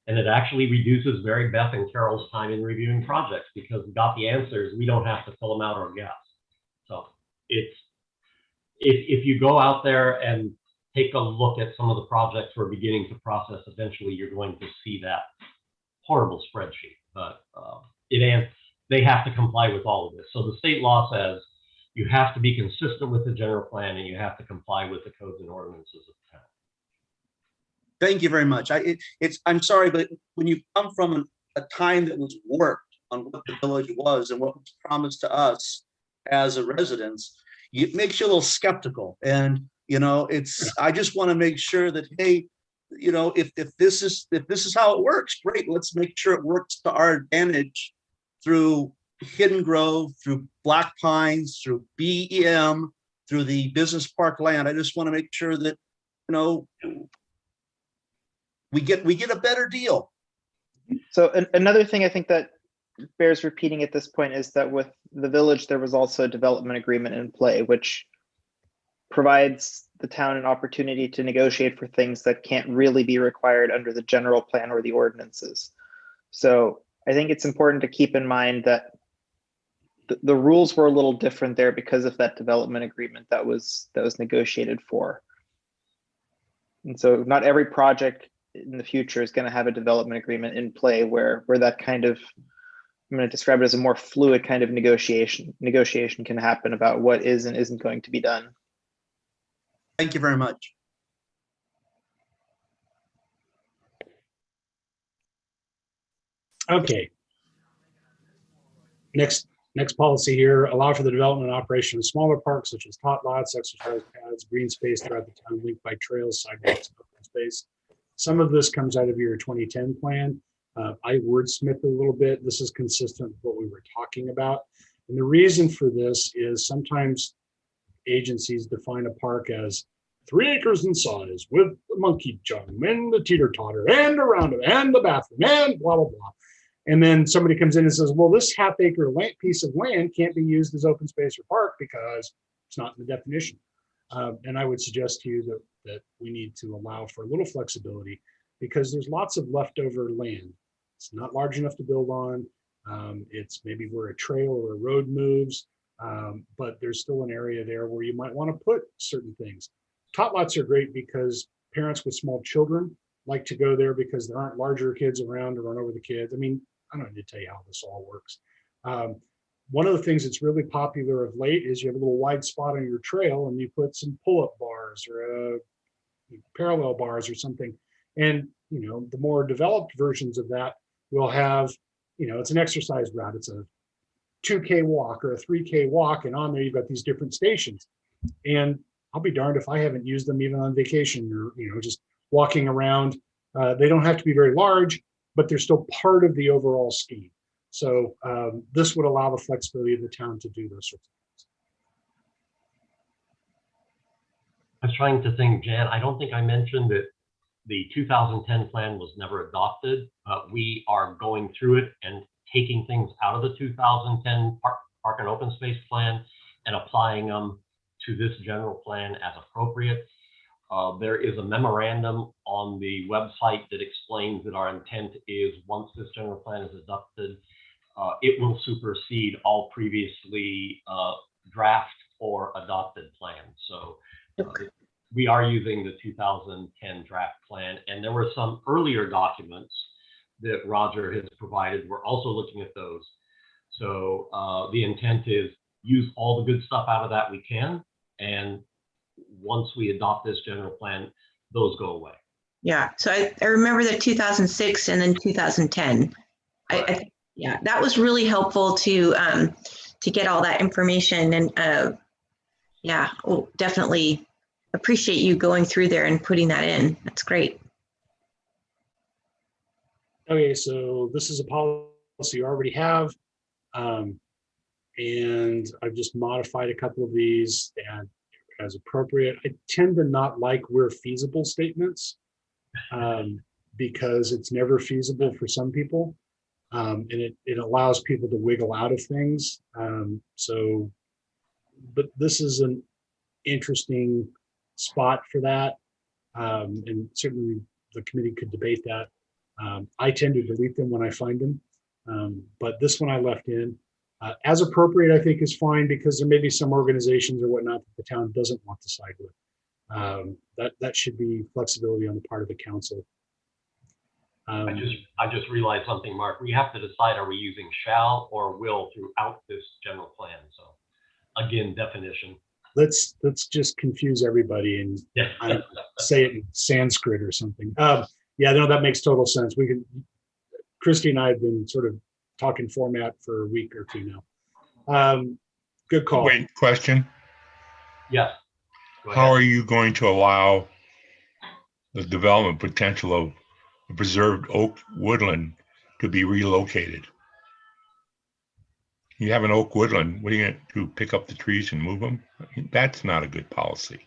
and it actually reduces Beth and Carol's time in reviewing projects because we got the answers. We don't have to fill them out or guess. So it's if you go out there and take a look at some of the projects we're beginning to process, eventually you're going to see that horrible spreadsheet. But they have to comply with all of this. So the state law says you have to be consistent with the general plan and you have to comply with the codes and ordinances of the town. Thank you very much. I'm sorry, but when you come from a time that was warped on what the village was and what was promised to us as a residents, it makes you a little skeptical. And, I just want to make sure that, hey, if this is how it works, great. Let's make sure it works to our advantage through Hidden Grove, through Black Pines, through BEM, through the business park land. I just want to make sure that, we get a better deal. So another thing I think that bears repeating at this point is that with the village, there was also a development agreement in play, which provides the town an opportunity to negotiate for things that can't really be required under the general plan or the ordinances. So I think it's important to keep in mind that the rules were a little different there because of that development agreement that was negotiated for. And so not every project in the future is going to have a development agreement in play where that kind of, I'm going to describe it as a more fluid kind of negotiation can happen about what is and isn't going to be done. Thank you very much. Okay. Next policy here, allow for the development and operation of smaller parks such as tot lots, exercise pads, green space throughout the town linked by trails, sidewalks, and open space. Some of this comes out of your 2010 plan. I wordsmithed a little bit. This is consistent with what we were talking about. And the reason for this is sometimes agencies define a park as 3 acres in size with the monkey jump and the teeter-totter and a roundabout and the bathroom and blah, blah, blah. And then somebody comes in and says, well, this half-acre piece of land can't be used as open space or park because it's not in the definition. And I would suggest to you that we need to allow for a little flexibility because there's lots of leftover land. It's not large enough to build on. It's maybe where a trail or a road moves, but there's still an area there where you might want to put certain things. Tot lots are great because parents with small children like to go there because there aren't larger kids around to run over the kids. I mean, I don't need to tell you how this all works. One of the things that's really popular of late is you have a little wide spot on your trail and you put some pull-up bars or parallel bars or something. And, the more developed versions of that will have, it's an exercise route. It's a 2K walk or a 3K walk. And on there, you've got these different stations. And I'll be darned if I haven't used them even on vacation or, just walking around. They don't have to be very large, but they're still part of the overall scheme. So this would allow the flexibility of the town to do those sorts of things. I was trying to think, Jan, I don't think I mentioned that the 2010 plan was never adopted. We are going through it and taking things out of the 2010 park and open space plan and applying them to this general plan as appropriate. There is a memorandum on the website that explains that our intent is once this general plan is adopted, it will supersede all previously draft or adopted plans. So we are using the 2010 draft plan, and there were some earlier documents that Roger has provided. We're also looking at those. So the intent is use all the good stuff out of that we can, and once we adopt this general plan, those go away. Yeah, so I remember that 2006 and then 2010. Yeah, that was really helpful to get all that information. And yeah, we'll definitely appreciate you going through there and putting that in. That's great. Okay, so this is a policy you already have. And I've just modified a couple of these and as appropriate. I tend to not like where feasible statements because it's never feasible for some people. And it allows people to wiggle out of things. But this is an interesting spot for that. And certainly the committee could debate that. I tend to delete them when I find them. But this one I left in. As appropriate, I think is fine because there may be some organizations or whatnot that the town doesn't want to side with. That should be flexibility on the part of the council. I just realized something, Mark. We have to decide, are we using shall or will throughout this general plan? So again, definition. Let's just confuse everybody and say it in Sanskrit or something. Yeah, no, that makes total sense. Christy and I have been sort of talking format for a week or two now. Good call. Wait, question. Yes. Go How ahead. are you going to allow the development potential of the preserved oak woodland to be relocated? You have an oak woodland, what are you going to do, pick up the trees and move them? I mean, that's not a good policy.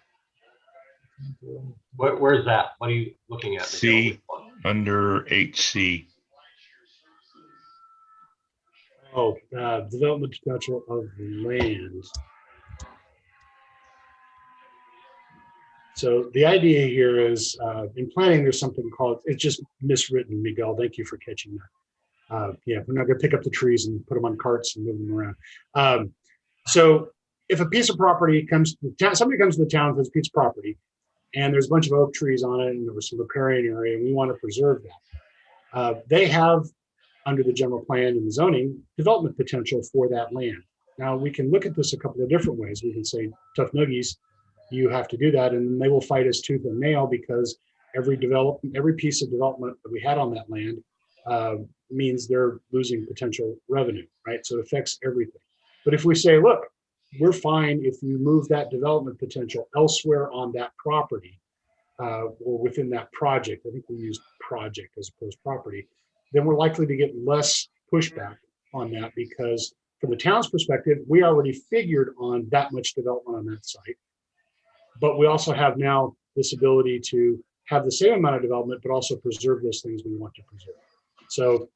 Where's that? What are you looking at? C, under HC. Oh, development potential of land. So the idea here is in planning, there's something called, it's just miswritten, Miguel. Thank you for catching that. Yeah, we're not going to pick up the trees and put them on carts and move them around. So if a piece of property comes to the town, somebody comes to the town with a piece of property, and there's a bunch of oak trees on it, and there was some riparian area, and we want to preserve that. They have, under the general plan and the zoning, development potential for that land. Now, we can look at this a couple of different ways. We can say, tough noogies, you have to do that, and they will fight us tooth and nail because every piece of development that we had on that land means they're losing potential revenue, right? So it affects everything. But if we say, look, we're fine if you move that development potential elsewhere on that property or within that project, I think we use project as opposed to property, then we're likely to get less pushback on that because from the town's perspective, we already figured on that much development on that site. But we also have now this ability to have the same amount of development, but also preserve those things we want to preserve. So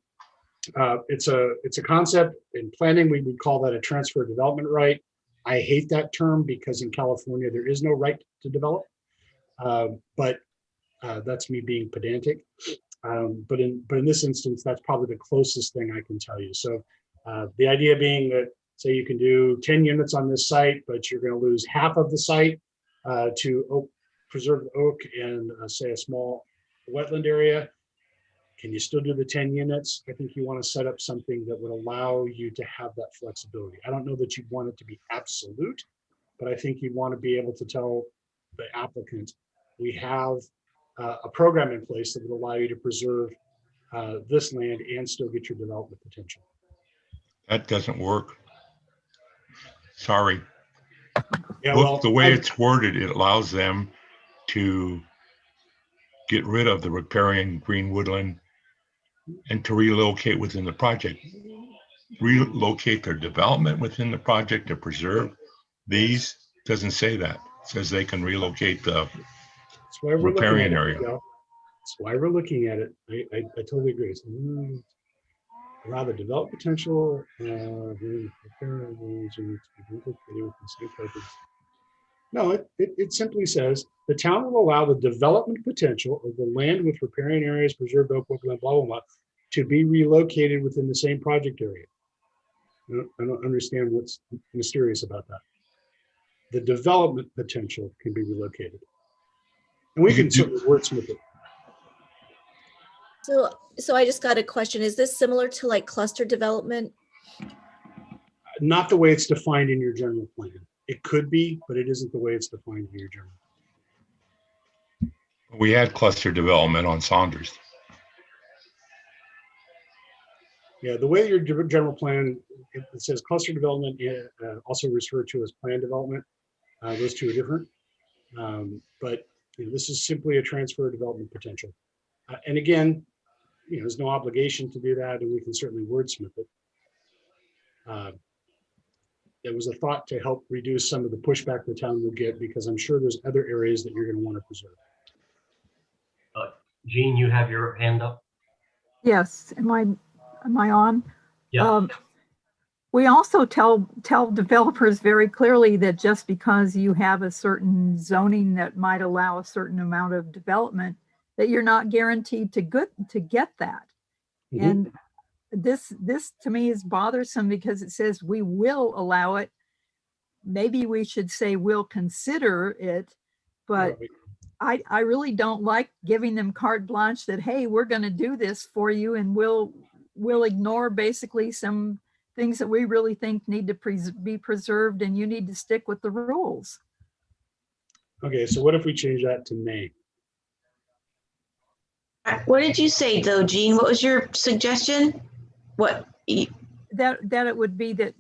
it's a concept in planning. We would call that a transfer development right. I hate that term because in California, there is no right to develop. But that's me being pedantic. But in this instance, that's probably the closest thing I can tell you. So the idea being that, say you can do 10 units on this site, but you're going to lose half of the site to preserve the oak and say a small wetland area. Can you still do the 10 units? I think you want to set up something that would allow you to have that flexibility. I don't know that you'd want it to be absolute, but I think you'd want to be able to tell the applicant, we have a program in place that would allow you to preserve this land and still get your development potential. That doesn't work. Sorry. Yeah, Look, well, the way it's worded, it allows them to get rid of the riparian green woodland and to relocate within the project. Relocate their development within the project to preserve these, doesn't say that. It says they can relocate the that's why we're riparian looking at area. it, that's why we're looking at it. I totally agree. So, allow the development potential No, it simply says the town will allow the development potential of the land with riparian areas, preserved oak woodland, blah, blah, blah, to be relocated within the same project area. I don't understand what's mysterious about that. The development potential can be relocated. And we can certainly wordsmith it. So I just got a question. Is this similar to like cluster development? Not the way it's defined in your general plan. It could be, but it isn't the way it's defined in your general. We had cluster development on Saunders. Yeah, the way your general plan, it says cluster development, also referred to as plan development. Those two are different. But this is simply a transfer of development potential. And again, there's no obligation to do that, and we can certainly wordsmith it. It was a thought to help reduce some of the pushback the town will get, because I'm sure there's other areas that you're going to want to preserve. Jean, you have your hand up? Yes, am I on? Yeah. We also tell developers very clearly that just because you have a certain zoning that might allow a certain amount of development, that you're not guaranteed to get that. Mm-hmm. And this to me is bothersome because it says we will allow it. Maybe we should say we'll consider it, but I really don't like giving them carte blanche that, hey, we're going to do this for you, and we'll ignore basically some things that we really think need to be preserved, and you need to stick with the rules. Okay, so what if we change that to may? What did you say though, Jean? What was your suggestion? What? that it would be that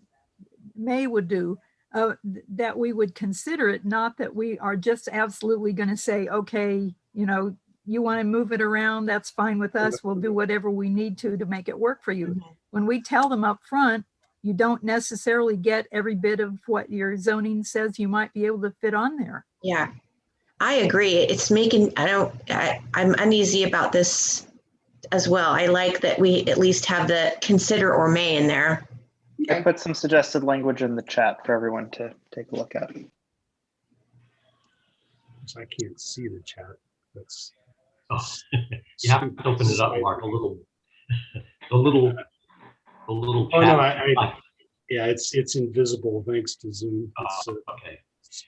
May would do, that we would consider it, not that we are just absolutely going to say, okay, you know, you want to move it around, that's fine with us. We'll do whatever we need to make it work for you. When we tell them up front, you don't necessarily get every bit of what your zoning says you might be able to fit on there. Yeah, I agree. It's making, I'm uneasy about this as well. I like that we at least have the consider or may in there. I put some suggested language in the chat for everyone to take a look at. So I can't see the chat. That's you have to open it up, Mark, a little. Oh chat. no, yeah, it's invisible thanks to Zoom. Okay.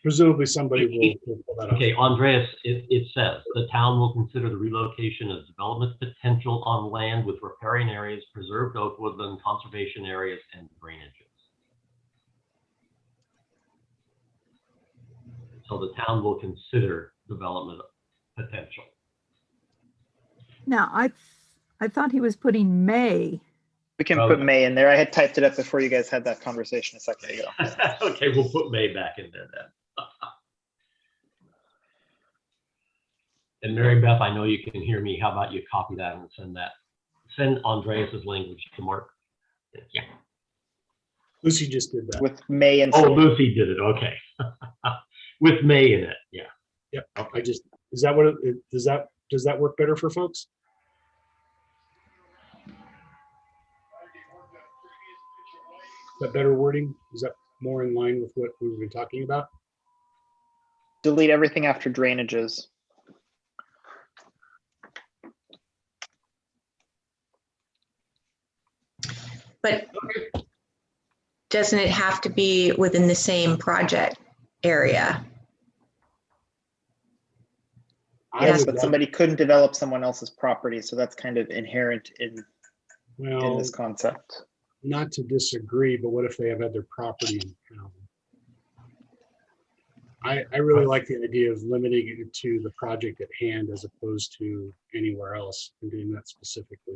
Presumably somebody will pull that up. Okay, Andreas, it says the town will consider the relocation of development potential on land with riparian areas, preserved oak woodland, conservation areas, and drainages. So the town will consider development potential. Now, I thought he was putting May. We can put May in there. I had typed it up before you guys had that conversation a second ago. Okay, we'll put May back in there then. And Mary Beth, I know you can hear me. How about you copy that and send that? Send Andreas's language to Mark. Yeah. Lucy just did that. With May and Lucy did it. Okay. With May in it. Yeah. Yep. I just, is that what it, does that work better for folks? Is that better wording? Is that more in line with what we've been talking about? Delete everything after drainages. But doesn't it have to be within the same project area? Yes, but somebody couldn't develop someone else's property, so that's kind of inherent in this concept. Not to disagree, but what if they have other property in town? I really like the idea of limiting it to the project at hand as opposed to anywhere else and doing that specifically.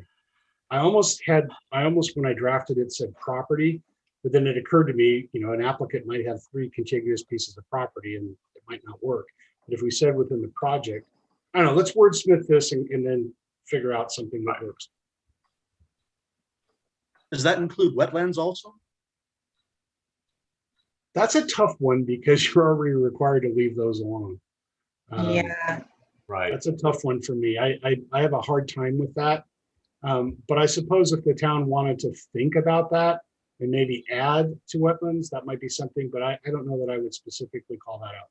I almost, when I drafted it, said property, but then it occurred to me, you know, an applicant might have 3 contiguous pieces of property and it might not work. But if we said within the project, I don't know, let's wordsmith this and then figure out something that works. Does that include wetlands also? That's a tough one because you're already required to leave those alone. Yeah. Right. That's a tough one for me. I have a hard time with that. But I suppose if the town wanted to think about that and maybe add to wetlands, that might be something, but I don't know that I would specifically call that out.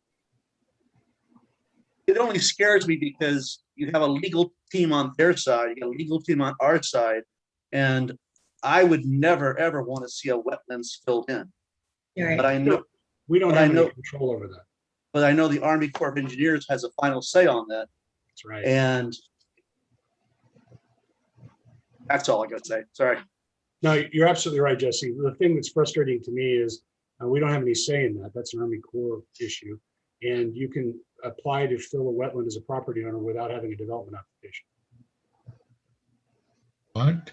It only scares me because you have a legal team on their side, you got a legal team on our side, and I would never, ever want to see a wetlands filled in. Right. But I know we don't have any control over that. But I know the Army Corps of Engineers has a final say on that. That's right. And that's all I got to say. Sorry. No, you're absolutely right, Jesse. The thing that's frustrating to me is we don't have any say in that. That's an Army Corps issue. And you can apply to fill a wetland as a property owner without having a development application. What?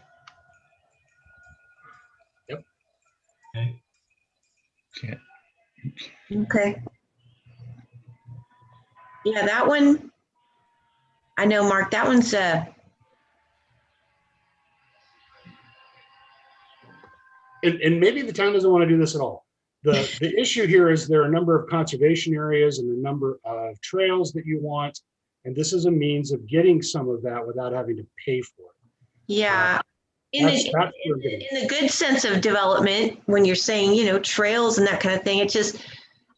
Yep. Okay. Can't. Okay. Yeah, that one, I know, Mark, that one's and maybe the town doesn't want to do this at all. The issue here is there are a number of conservation areas and a number of trails that you want, and this is a means of getting some of that without having to pay for it. yeah. In the good sense of development, when you're saying, you know, trails and that kind of thing, it just,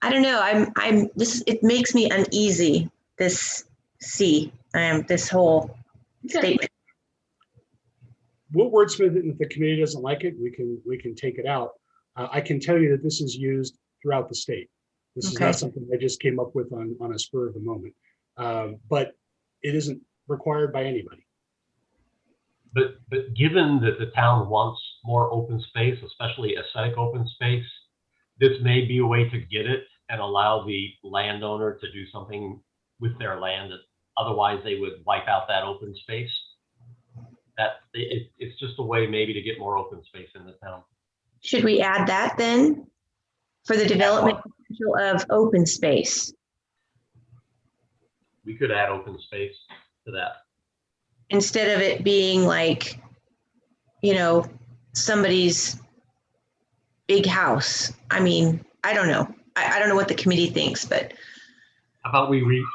I don't know, it makes me uneasy, this whole statement. We'll wordsmith it, and if the committee doesn't like it, we can take it out. I can tell you that this is used throughout the state. This is not something I just came up with on a spur of the moment, but it isn't required by anybody. But given that the town wants more open space, especially aesthetic open space, this may be a way to get it and allow the landowner to do something with their land that otherwise they would wipe out that open space. It's just a way maybe to get more open space in the town. Should we add that then for the development potential of open space We could add open space to that. instead of it being like, you know, somebody's big house? I mean, I don't know. I don't know what the committee thinks, but How about we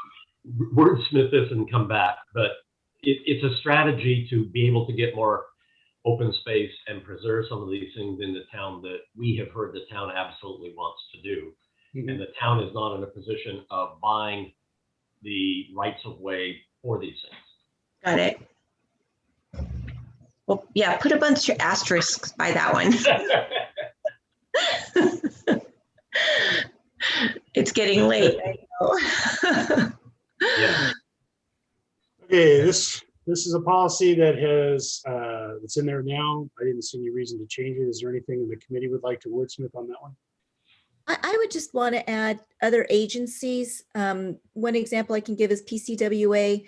wordsmith this and come back? But it's a strategy to be able to get more open space and preserve some of these things in the town that we have heard the town absolutely wants to do. Mhm. And the town is not in a position of buying the rights of way for these things. got it. Well, yeah, put a bunch of asterisks by that one. It's getting late. I know. Yeah. Okay, this is a policy that has, it's in there now. I didn't see any reason to change it. Is there anything the committee would like to wordsmith on that one? I would just want to add other agencies. One example I can give is PCWA.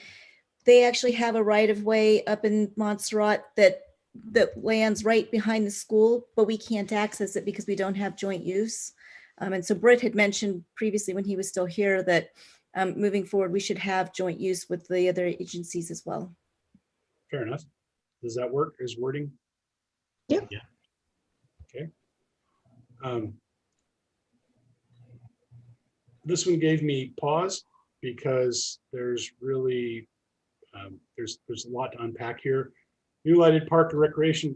They actually have a right of way up in Montserrat that lands right behind the school, but we can't access it because we don't have joint use. And so Britt had mentioned previously when he was still here that moving forward, we should have joint use with the other agencies as well. Fair enough. Does that work as wording? Yep. Yeah. Okay. This one gave me pause because there's really, there's a lot to unpack here. New lighted park and recreation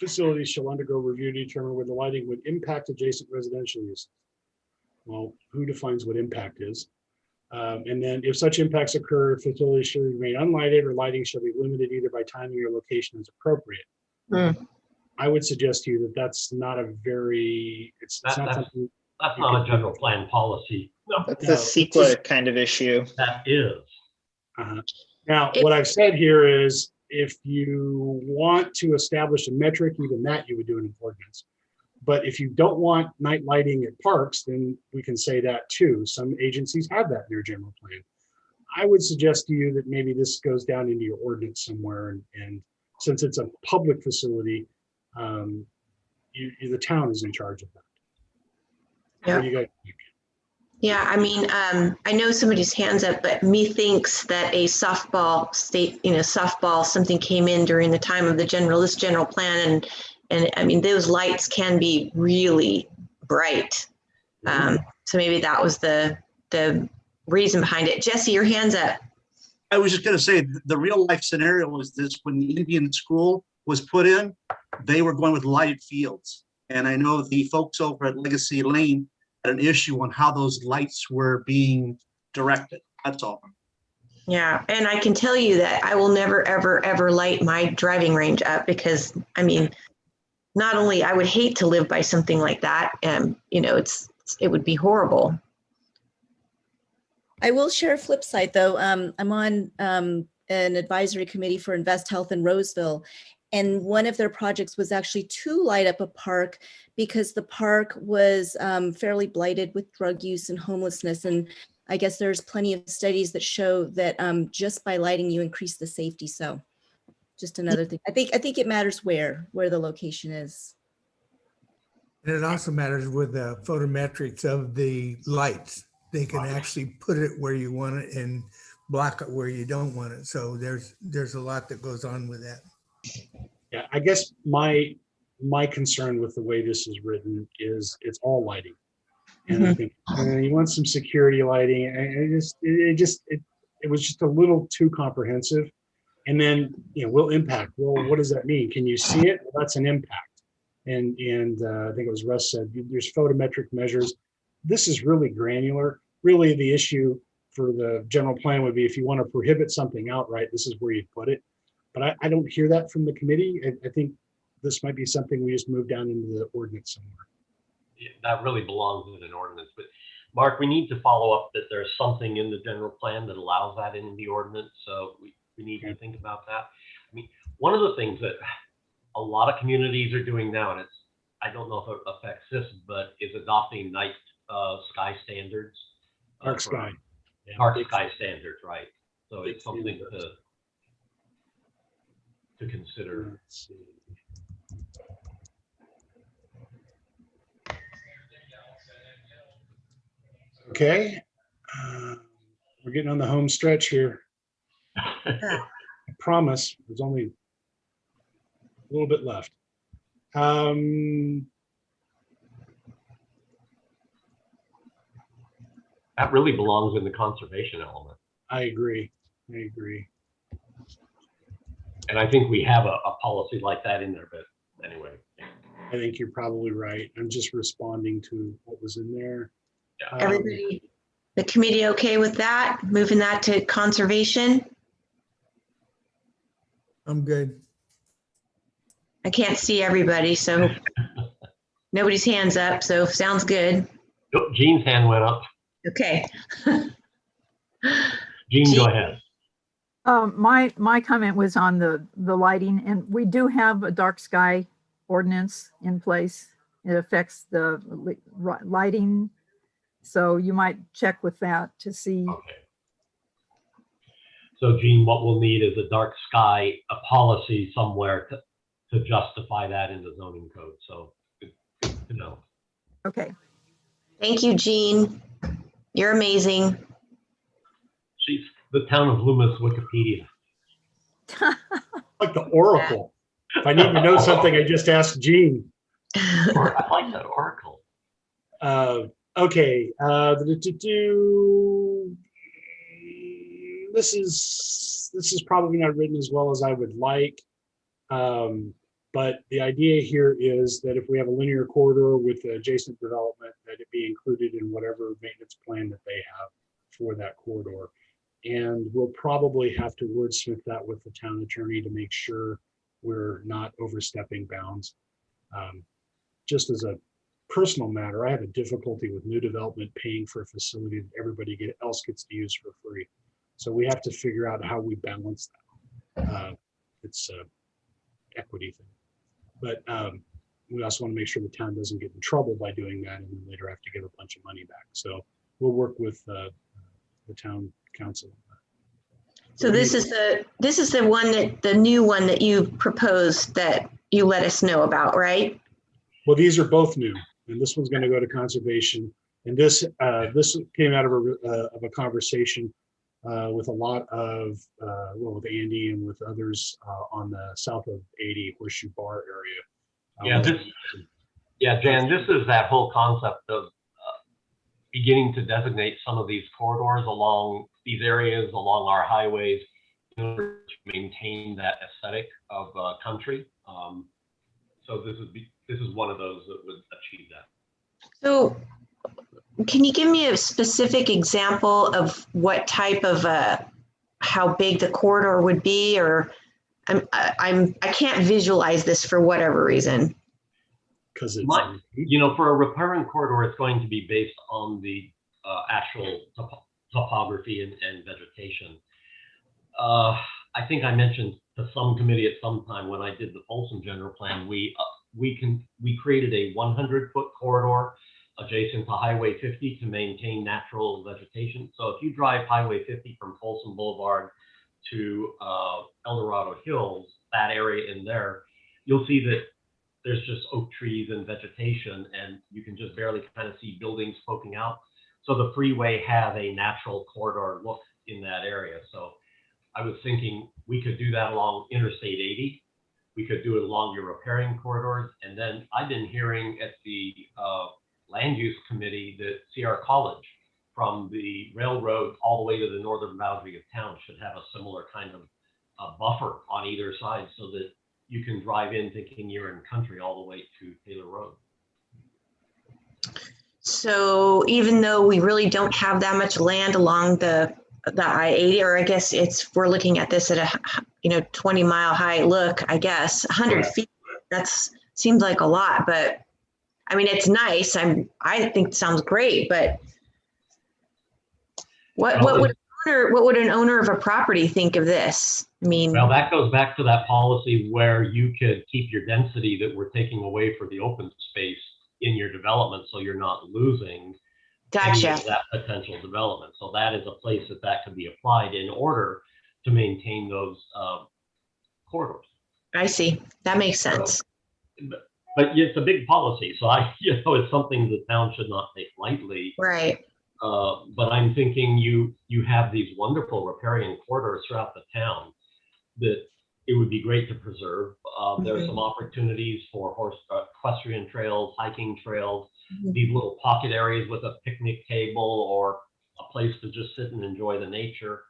facilities shall undergo review to determine whether the lighting would impact adjacent residential uses. Well, who defines what impact is? And then if such impacts occur, facilities should remain unlighted or lighting shall be limited either by timing or location as appropriate. I would suggest to you that that's not a very, That's not something. not a general plan policy. No, That's No, a CEQA kind of issue. that is. Now, what I've said here is if you want to establish a metric, even that you would do an ordinance. But if you don't want night lighting at parks, then we can say that too. Some agencies have that in their general plan. I would suggest to you that maybe this goes down into your ordinance somewhere. And since it's a public facility, the town is in charge of that. Yeah. What do you guys think? Yeah, I mean, I know somebody's hands up, but methinks that a softball something came in during the time of this general plan, and I mean those lights can be really bright. So maybe that was the reason behind it. Jesse, your hands up. I was just going to say the real life scenario was this: when the Indian school was put in, they were going with lighted fields, and I know the folks over at Legacy Lane had an issue on how those lights were being directed. That's all. Yeah, and I can tell you that I will never, ever, ever light my driving range up because, I mean, not only I would hate to live by something like that, it would be horrible. I will share a flip side though. I'm on an advisory committee for Invest Health in Roseville. And one of their projects was actually to light up a park because the park was fairly blighted with drug use and homelessness. And I guess there's plenty of studies that show that just by lighting, you increase the safety. So just another thing. I think it matters where the location is. And it also matters with the photometrics of the lights. They can actually put it where you want it and block it where you don't want it. So there's a lot that goes on with that. Yeah, I guess my concern with the way this is written is it's all lighting, and I think you want some security lighting, and it was just a little too comprehensive. And then will impact. Well, what does that mean? Can you see it? Well, that's an impact. And I think it was Russ said there's photometric measures. This is really granular. Really, the issue for the general plan would be if you want to prohibit something outright, this is where you put it. But I don't hear that from the committee. I think this might be something we just move down into the ordinance somewhere. Yeah, that really belongs in an ordinance. But Mark, we need to follow up that there's something in the general plan that allows that in the ordinance. So we need to think about that. I mean, one of the things that a lot of communities are doing now, and I don't know if it affects this, but is adopting night sky standards. Dark sky. Dark sky standards, right? So it's something to consider. Let's see. Okay, we're getting on the home stretch here. I promise, there's only a little bit left. That really belongs in the conservation element. I agree. I agree. And I think we have a policy like that in there, but anyway. I think you're probably right. I'm just responding to what was in there. Yeah. Everybody, the committee okay with that? Moving that to conservation? I'm good. I can't see everybody, so nobody's hands up, so sounds good. Oh, Jean's hand went up. Okay. Jean, go ahead. My comment was on the lighting, and we do have a dark sky ordinance in place. It affects the lighting, so you might check with that to see. Okay. So Jean, what we'll need is a dark sky, a policy somewhere to justify that in the zoning code. So good to know. Okay. Thank you, Jean. You're amazing. She's the town of Loomis Wikipedia. Like the Oracle. If I need to know something, I just ask Jean. I like that oracle. Okay. This is probably not written as well as I would like. But the idea here is that if we have a linear corridor with adjacent development, that it be included in whatever maintenance plan that they have for that corridor. And we'll probably have to wordsmith that with the town attorney to make sure we're not overstepping bounds. Just as a personal matter, I have a difficulty with new development paying for a facility that everybody else gets to use for free. So we have to figure out how we balance that. It's an equity thing. But we also want to make sure the town doesn't get in trouble by doing that and then later have to give a bunch of money back. So we'll work with the town council. So this is the one that the new one that you proposed that you let us know about, right? Well, these are both new, and this one's going to go to conservation. And this came out of a conversation with a lot of with Andy and with others on the south of 80 Horseshoe Bar area. Jan, this is that whole concept of beginning to designate some of these corridors along these areas, along our highways, in order to maintain that aesthetic of country. So this is one of those that would achieve that. So can you give me a specific example of what type of how big the corridor would be? Or I can't visualize this for whatever reason. Because it's for a riparian corridor, it's going to be based on the actual topography and vegetation. I think I mentioned to some committee at some time when I did the Folsom General Plan, we created a 100-foot corridor adjacent to Highway 50 to maintain natural vegetation. So if you drive Highway 50 from Folsom Boulevard to El Dorado Hills, that area in there, you'll see that there's just oak trees and vegetation, and you can just barely kind of see buildings poking out. So the freeway has a natural corridor look in that area. So I was thinking we could do that along Interstate 80. We could do it along your riparian corridors. And then I've been hearing at the land use committee that Sierra College from the railroad all the way to the northern boundary of town should have a similar kind of buffer on either side so that you can drive in thinking you're in country all the way to Taylor Road. So even though we really don't have that much land along the I-80, or I guess we're looking at this at a 20-mile high look, I guess 100 feet, that's seems like a lot, but I mean, it's nice. I think it sounds great, but what would an owner of a property think of this? I mean, well, that goes back to that policy where you could keep your density that we're taking away for the open space in your development, so you're not losing any of that potential development. So that is a place that could be applied in order to maintain those corridors. I see. That makes sense. But it's a big policy, so it's something the town should not take lightly. Right. But I'm thinking you have these wonderful riparian corridors throughout the town that it would be great to preserve. There are some opportunities for equestrian trails, hiking trails, these little pocket areas with a picnic table or a place to just sit and enjoy the nature.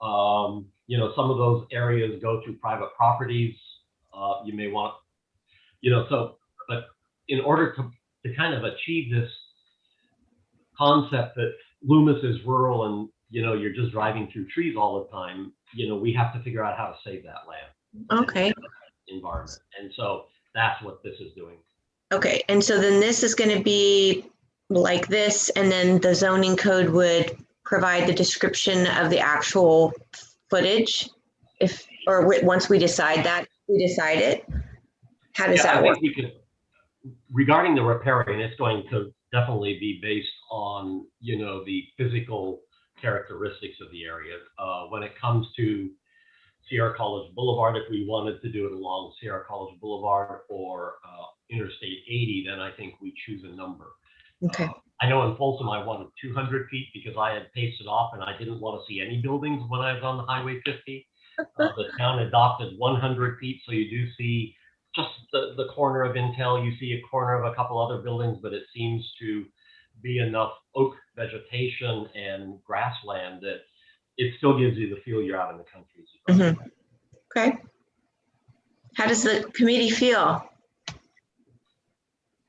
Some of those areas go through private properties. You may want, but in order to kind of achieve this concept that Loomis is rural and, you're just driving through trees all the time, we have to figure out how to save that land. Okay. Environment. And so that's what this is doing. Okay. And so then this is going to be like this, and then the zoning code would provide the description of the actual footage once we decide it. How does that work? Regarding the riparian, it's going to definitely be based on, the physical characteristics of the area. When it comes to Sierra College Boulevard, if we wanted to do it along Sierra College Boulevard or Interstate 80, then I think we choose a number. Okay. I know in Folsom I wanted 200 feet because I had paced it off and I didn't want to see any buildings when I was on the Highway 50. The town adopted 100 feet, so you do see just the corner of Intel, you see a corner of a couple other buildings, but it seems to be enough oak vegetation and grassland that it still gives you the feel you're out in the country. Okay. How does the committee feel?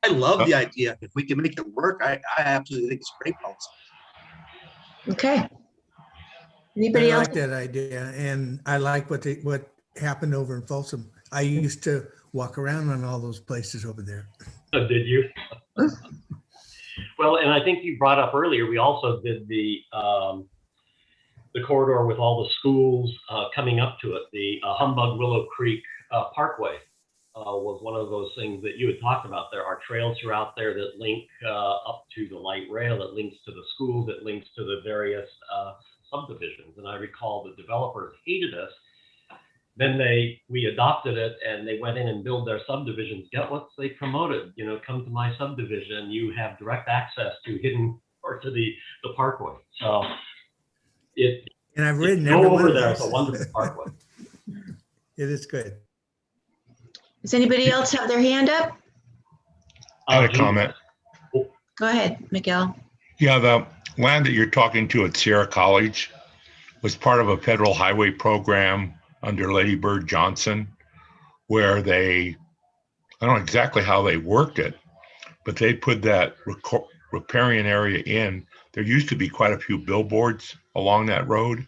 I love the idea. If we can make it work, I absolutely think it's great policy. Okay. Anybody I else? like that idea, and I like what happened over in Folsom. I used to walk around on all those places over there. Oh, did you? Well, and I think you brought up earlier, we also did the corridor with all the schools coming up to it. The Humbug Willow Creek Parkway was one of those things that you had talked about. There are trails throughout there that link up to the light rail, that links to the schools, that links to the various subdivisions. And I recall the developers hated us. Then we adopted it and they went in and built their subdivisions. Get what they promoted, come to my subdivision. You have direct access to hidden or to the parkway. So and I've ridden go every over one of there. those. It's a wonderful parkway. It is good. Does anybody else have their hand up? I had a comment. Go ahead, Miguel. Yeah, the land that you're talking to at Sierra College was part of a federal highway program under Lady Bird Johnson, where I don't know exactly how they worked it, but they put that riparian area in. There used to be quite a few billboards along that road.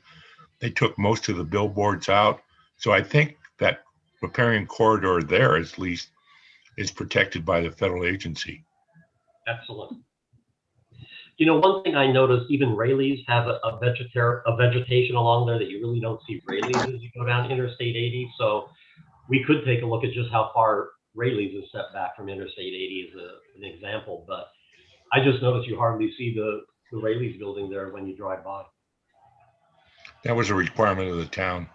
They took most of the billboards out. So I think that riparian corridor there, at least, is protected by the federal agency. Excellent. One thing I noticed, even Rayleigh's have a vegetation along there that you really don't see Rayleigh's as you go down Interstate 80. So we could take a look at just how far Rayleigh's is set back from Interstate 80 as an example. But I just noticed you hardly see the Rayleigh's building there when you drive by. That was a requirement of the town.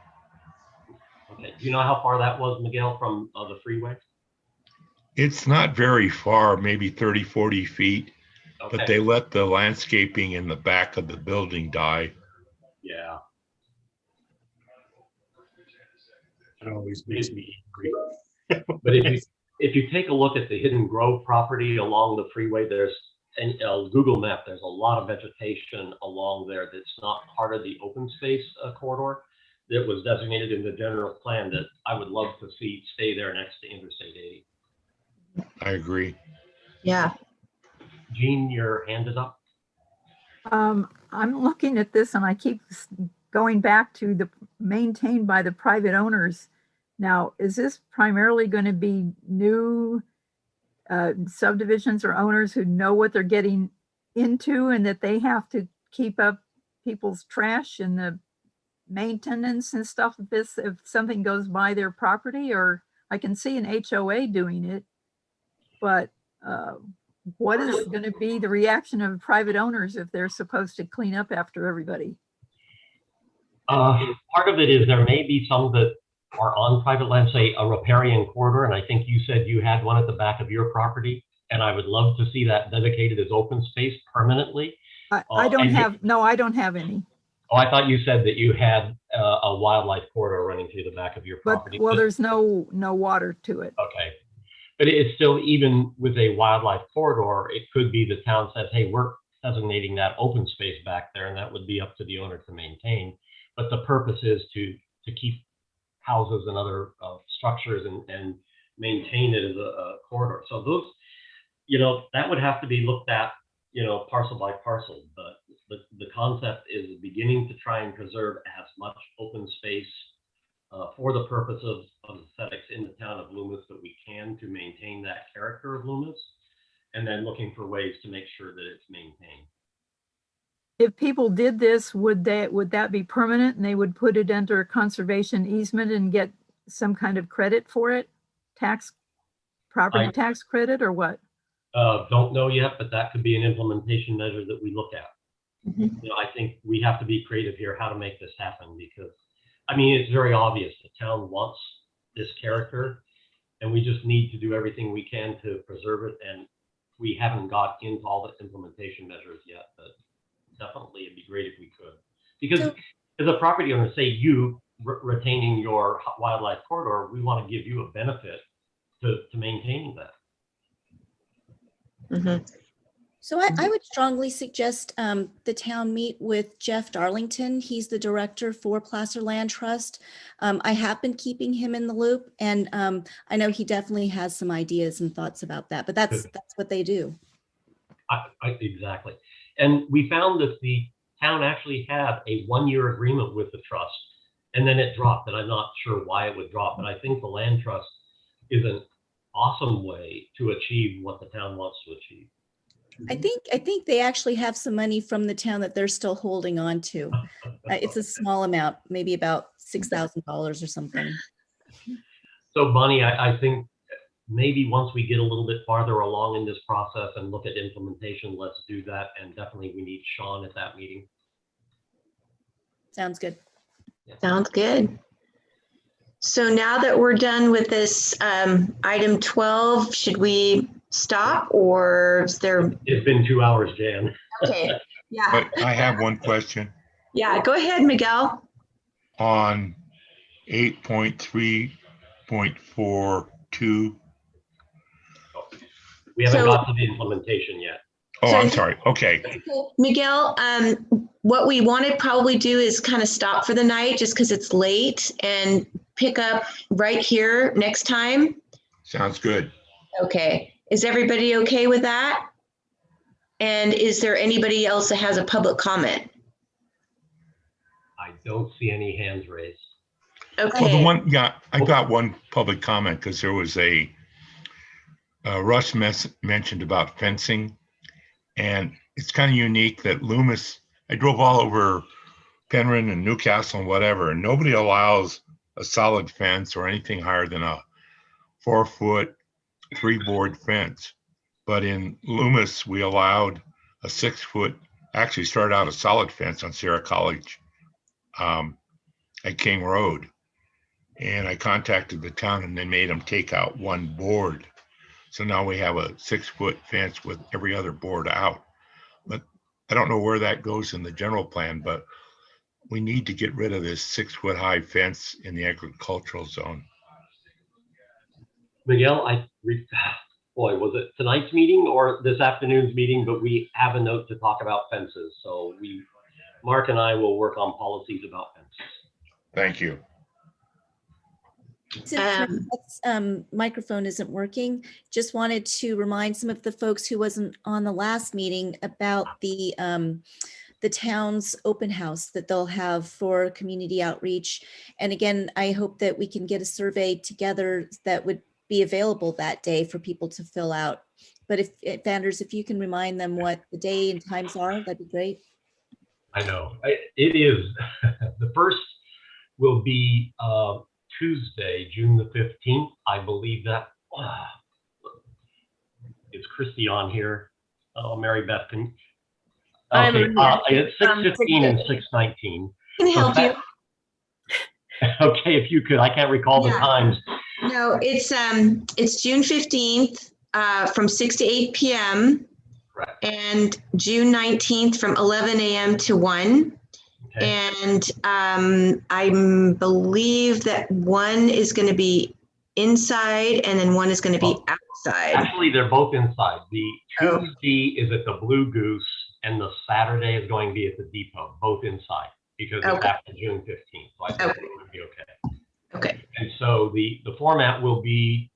Okay. Do you know how far that was, Miguel, from the freeway? It's not very far, maybe 30, 40 feet. Okay. But they let the landscaping in the back of the building die. Yeah. It always makes me angry. But if you take a look at the Hidden Grove property along the freeway, there's Google Map, there's a lot of vegetation along there that's not part of the open space corridor that was designated in the general plan that I would love to see stay there next to Interstate 80. I agree. Yeah. Jean, your hand is up. I'm looking at this and I keep going back to the maintained by the private owners. Now, is this primarily going to be new subdivisions or owners who know what they're getting into and that they have to keep up people's trash and the maintenance and stuff of this if something goes by their property? Or I can see an HOA doing it, but what is going to be the reaction of private owners if they're supposed to clean up after everybody? Part of it is there may be some that are on private land, say a riparian corridor, and I think you said you had one at the back of your property, and I would love to see that dedicated as open space permanently. I don't and have, no, I don't have any. Oh, I thought you said that you had a wildlife corridor running through the back of your But, property. well, there's no water to it. Okay. But it's still, even with a wildlife corridor, it could be the town says, hey, we're designating that open space back there, and that would be up to the owner to maintain. But the purpose is to keep houses and other structures and maintain it as a corridor. So those, that would have to be looked at, parcel by parcel. But the concept is beginning to try and preserve as much open space for the purpose of aesthetics in the town of Loomis that we can, to maintain that character of Loomis, and then looking for ways to make sure that it's maintained. If people did this, would that be permanent, and they would put it under a conservation easement and get some kind of credit for it? Property tax credit, or what? Don't know yet, but that could be an implementation measure that we look at. I think we have to be creative here, how to make this happen, because it's very obvious the town wants this character, and we just need to do everything we can to preserve it. And we haven't got into all the implementation measures yet, but definitely it'd be great if we could. Because as a property owner, say you retaining your wildlife corridor, we want to give you a benefit to maintaining that. So I would strongly suggest the town meet with Jeff Darlington. He's the director for Placer Land Trust. I have been keeping him in the loop, and I know he definitely has some ideas and thoughts about that, but that's what they do. Exactly. And we found that the town actually had a 1-year agreement with the trust, and then it dropped, and I'm not sure why it would drop, but I think the land trust is an awesome way to achieve what the town wants to achieve. I think they actually have some money from the town that they're still holding on to. It's a small amount, maybe about $6,000 or something. So Bonnie, I think maybe once we get a little bit farther along in this process and look at implementation, let's do that. And definitely we need Sean at that meeting. Sounds good. Yeah. Sounds good. So now that we're done with this item 12, should we stop, or is there? It's been 2 hours, Jan. Okay, yeah. But I have one question. Yeah, go ahead, Miguel. On 8.3.42. We haven't got to the implementation yet. Oh, I'm sorry. Okay. Miguel, what we want to probably do is kind of stop for the night, just because it's late, and pick up right here next time. Sounds good. Okay. Is everybody okay with that? And is there anybody else that has a public comment? I don't see any hands raised. Okay. Well, I got one public comment, because there was Russ mentioned about fencing, and it's kind of unique that Loomis, I drove all over Penryn and Newcastle and whatever, and nobody allows a solid fence or anything higher than a 4-foot 3-board fence. But in Loomis, we allowed a 6-foot, actually started out a solid fence on Sierra College at King Road. And I contacted the town, and they made them take out 1 board. So now we have a 6-foot fence with every other board out. But I don't know where that goes in the general plan, but we need to get rid of this 6-foot high fence in the agricultural zone. Miguel, boy, was it tonight's meeting or this afternoon's meeting? But we have a note to talk about fences. So Mark and I will work on policies about fences. Thank you. Since microphone isn't working, just wanted to remind some of the folks who wasn't on the last meeting about the town's open house that they'll have for community outreach. And again, I hope that we can get a survey together that would be available that day for people to fill out. But if Anders, if you can remind them what the day and times are, that'd be great. I know it is. The first will be Tuesday, June the 15th. I believe that. Is Christy on here? Oh, Mary Beth, can Okay, it's 6:15 and 6:19. Can I help you? Okay, if you could, I can't recall the Yeah. times. No, it's June 15th from 6 to 8 p.m. Correct. and June 19th from 11 a.m. to 1. Okay. And I believe that one is going to be inside and then one is going to be outside. Actually, they're both inside. The Oh. Tuesday is at the Blue Goose, and the Saturday is going to be at the Depot, both inside, because it's Okay. after June 15th. So I think Okay. it would be okay. Okay. And so the format will be,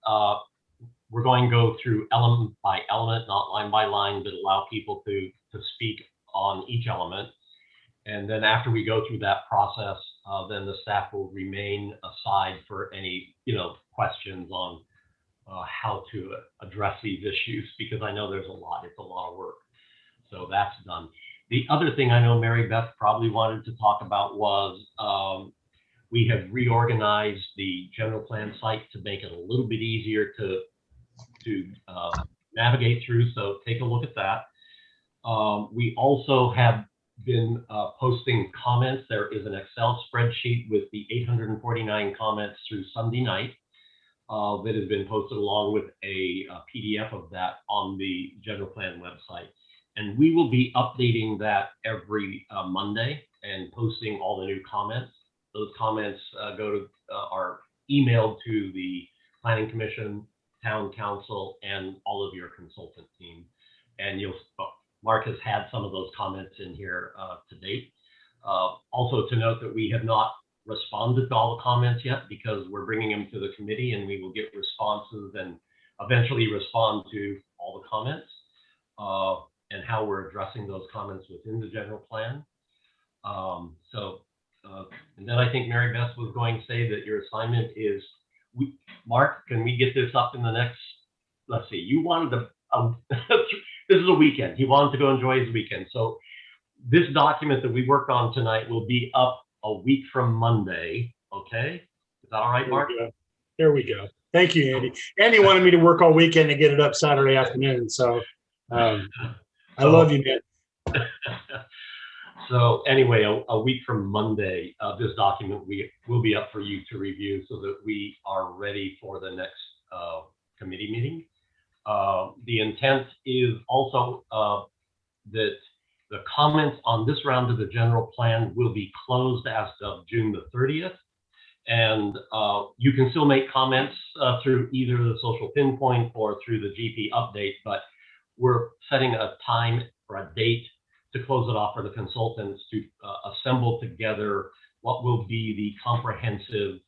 we're going to go through element by element, not line by line, but allow people to speak on each element. And then after we go through that process, then the staff will remain aside for any, questions on how to address these issues, because I know there's a lot, it's a lot of work. So that's done. The other thing I know Mary Beth probably wanted to talk about was we have reorganized the general plan site to make it a little bit easier to navigate through. So take a look at that. We also have been posting comments. There is an Excel spreadsheet with the 849 comments through Sunday night that has been posted along with a PDF of that on the general plan website. And we will be updating that every Monday and posting all the new comments. Those comments are emailed to the Planning Commission, Town Council, and all of your consultant team. And Mark has had some of those comments in here to date. Also to note that we have not responded to all the comments yet, because we're bringing them to the committee and we will get responses and eventually respond to all the comments and how we're addressing those comments within the general plan. And then I think Mary Beth was going to say that your assignment is, Mark, can we get this up in the next, let's see, you wanted to, this is a weekend. He wanted to go enjoy his weekend. So this document that we worked on tonight will be up a week from Monday. Okay. Is that all right, Mark? There we go. Thank you, Andy. Andy wanted me to work all weekend and get it up Saturday afternoon. So I love you, man. So anyway, a week from Monday, this document will be up for you to review so that we are ready for the next committee meeting. The intent is also that the comments on this round of the general plan will be closed as of June the 30th. And you can still make comments through either the social pinpoint or through the GP update, but we're setting a time or a date to close it off for the consultants to assemble together what will be the comprehensive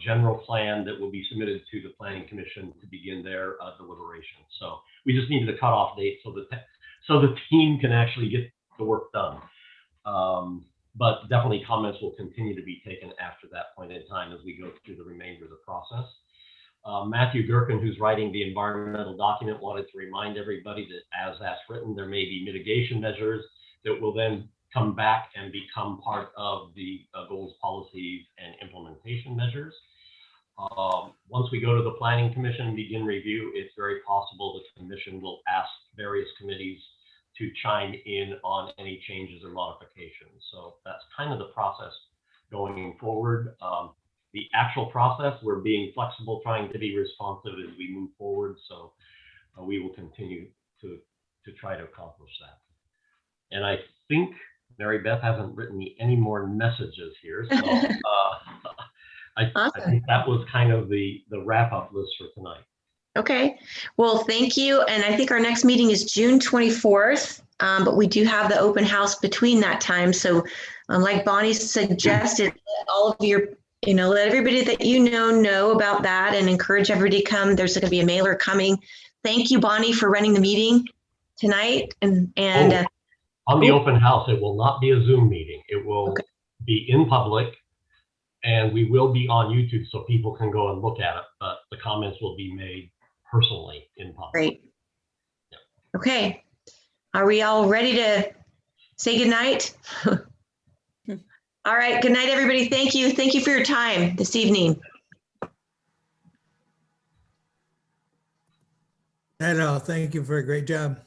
general plan that will be submitted to the Planning Commission to begin their deliberation. So we just needed a cutoff date so the team can actually get the work done. But definitely comments will continue to be taken after that point in time as we go through the remainder of the process. Matthew Gerken, who's writing the environmental document, wanted to remind everybody that as that's written, there may be mitigation measures that will then come back and become part of the goals, policies, and implementation measures. Once we go to the Planning Commission and begin review, it's very possible the Commission will ask various committees to chime in on any changes or modifications. So that's kind of the process going forward. The actual process, we're being flexible, trying to be responsive as we move forward. So we will continue to try to accomplish that. And I think Mary Beth hasn't written me any more messages here. So I think that was kind of the wrap up list for tonight. Okay, well, thank you. And I think our next meeting is June 24th, but we do have the open house between that time. So like Bonnie suggested, all of your, let everybody that know about that and encourage everybody to come. There's going to be a mailer coming. Thank you, Bonnie, for running the meeting tonight. On the open house, it will not be a Zoom meeting. It will be in public, and we will be on YouTube so people can go and look at it, but the comments will be made personally in public. Great. Yep. Okay. Are we all ready to say good night? All right. Good night, everybody. Thank you. Thank you for your time this evening. Thank you for a great job.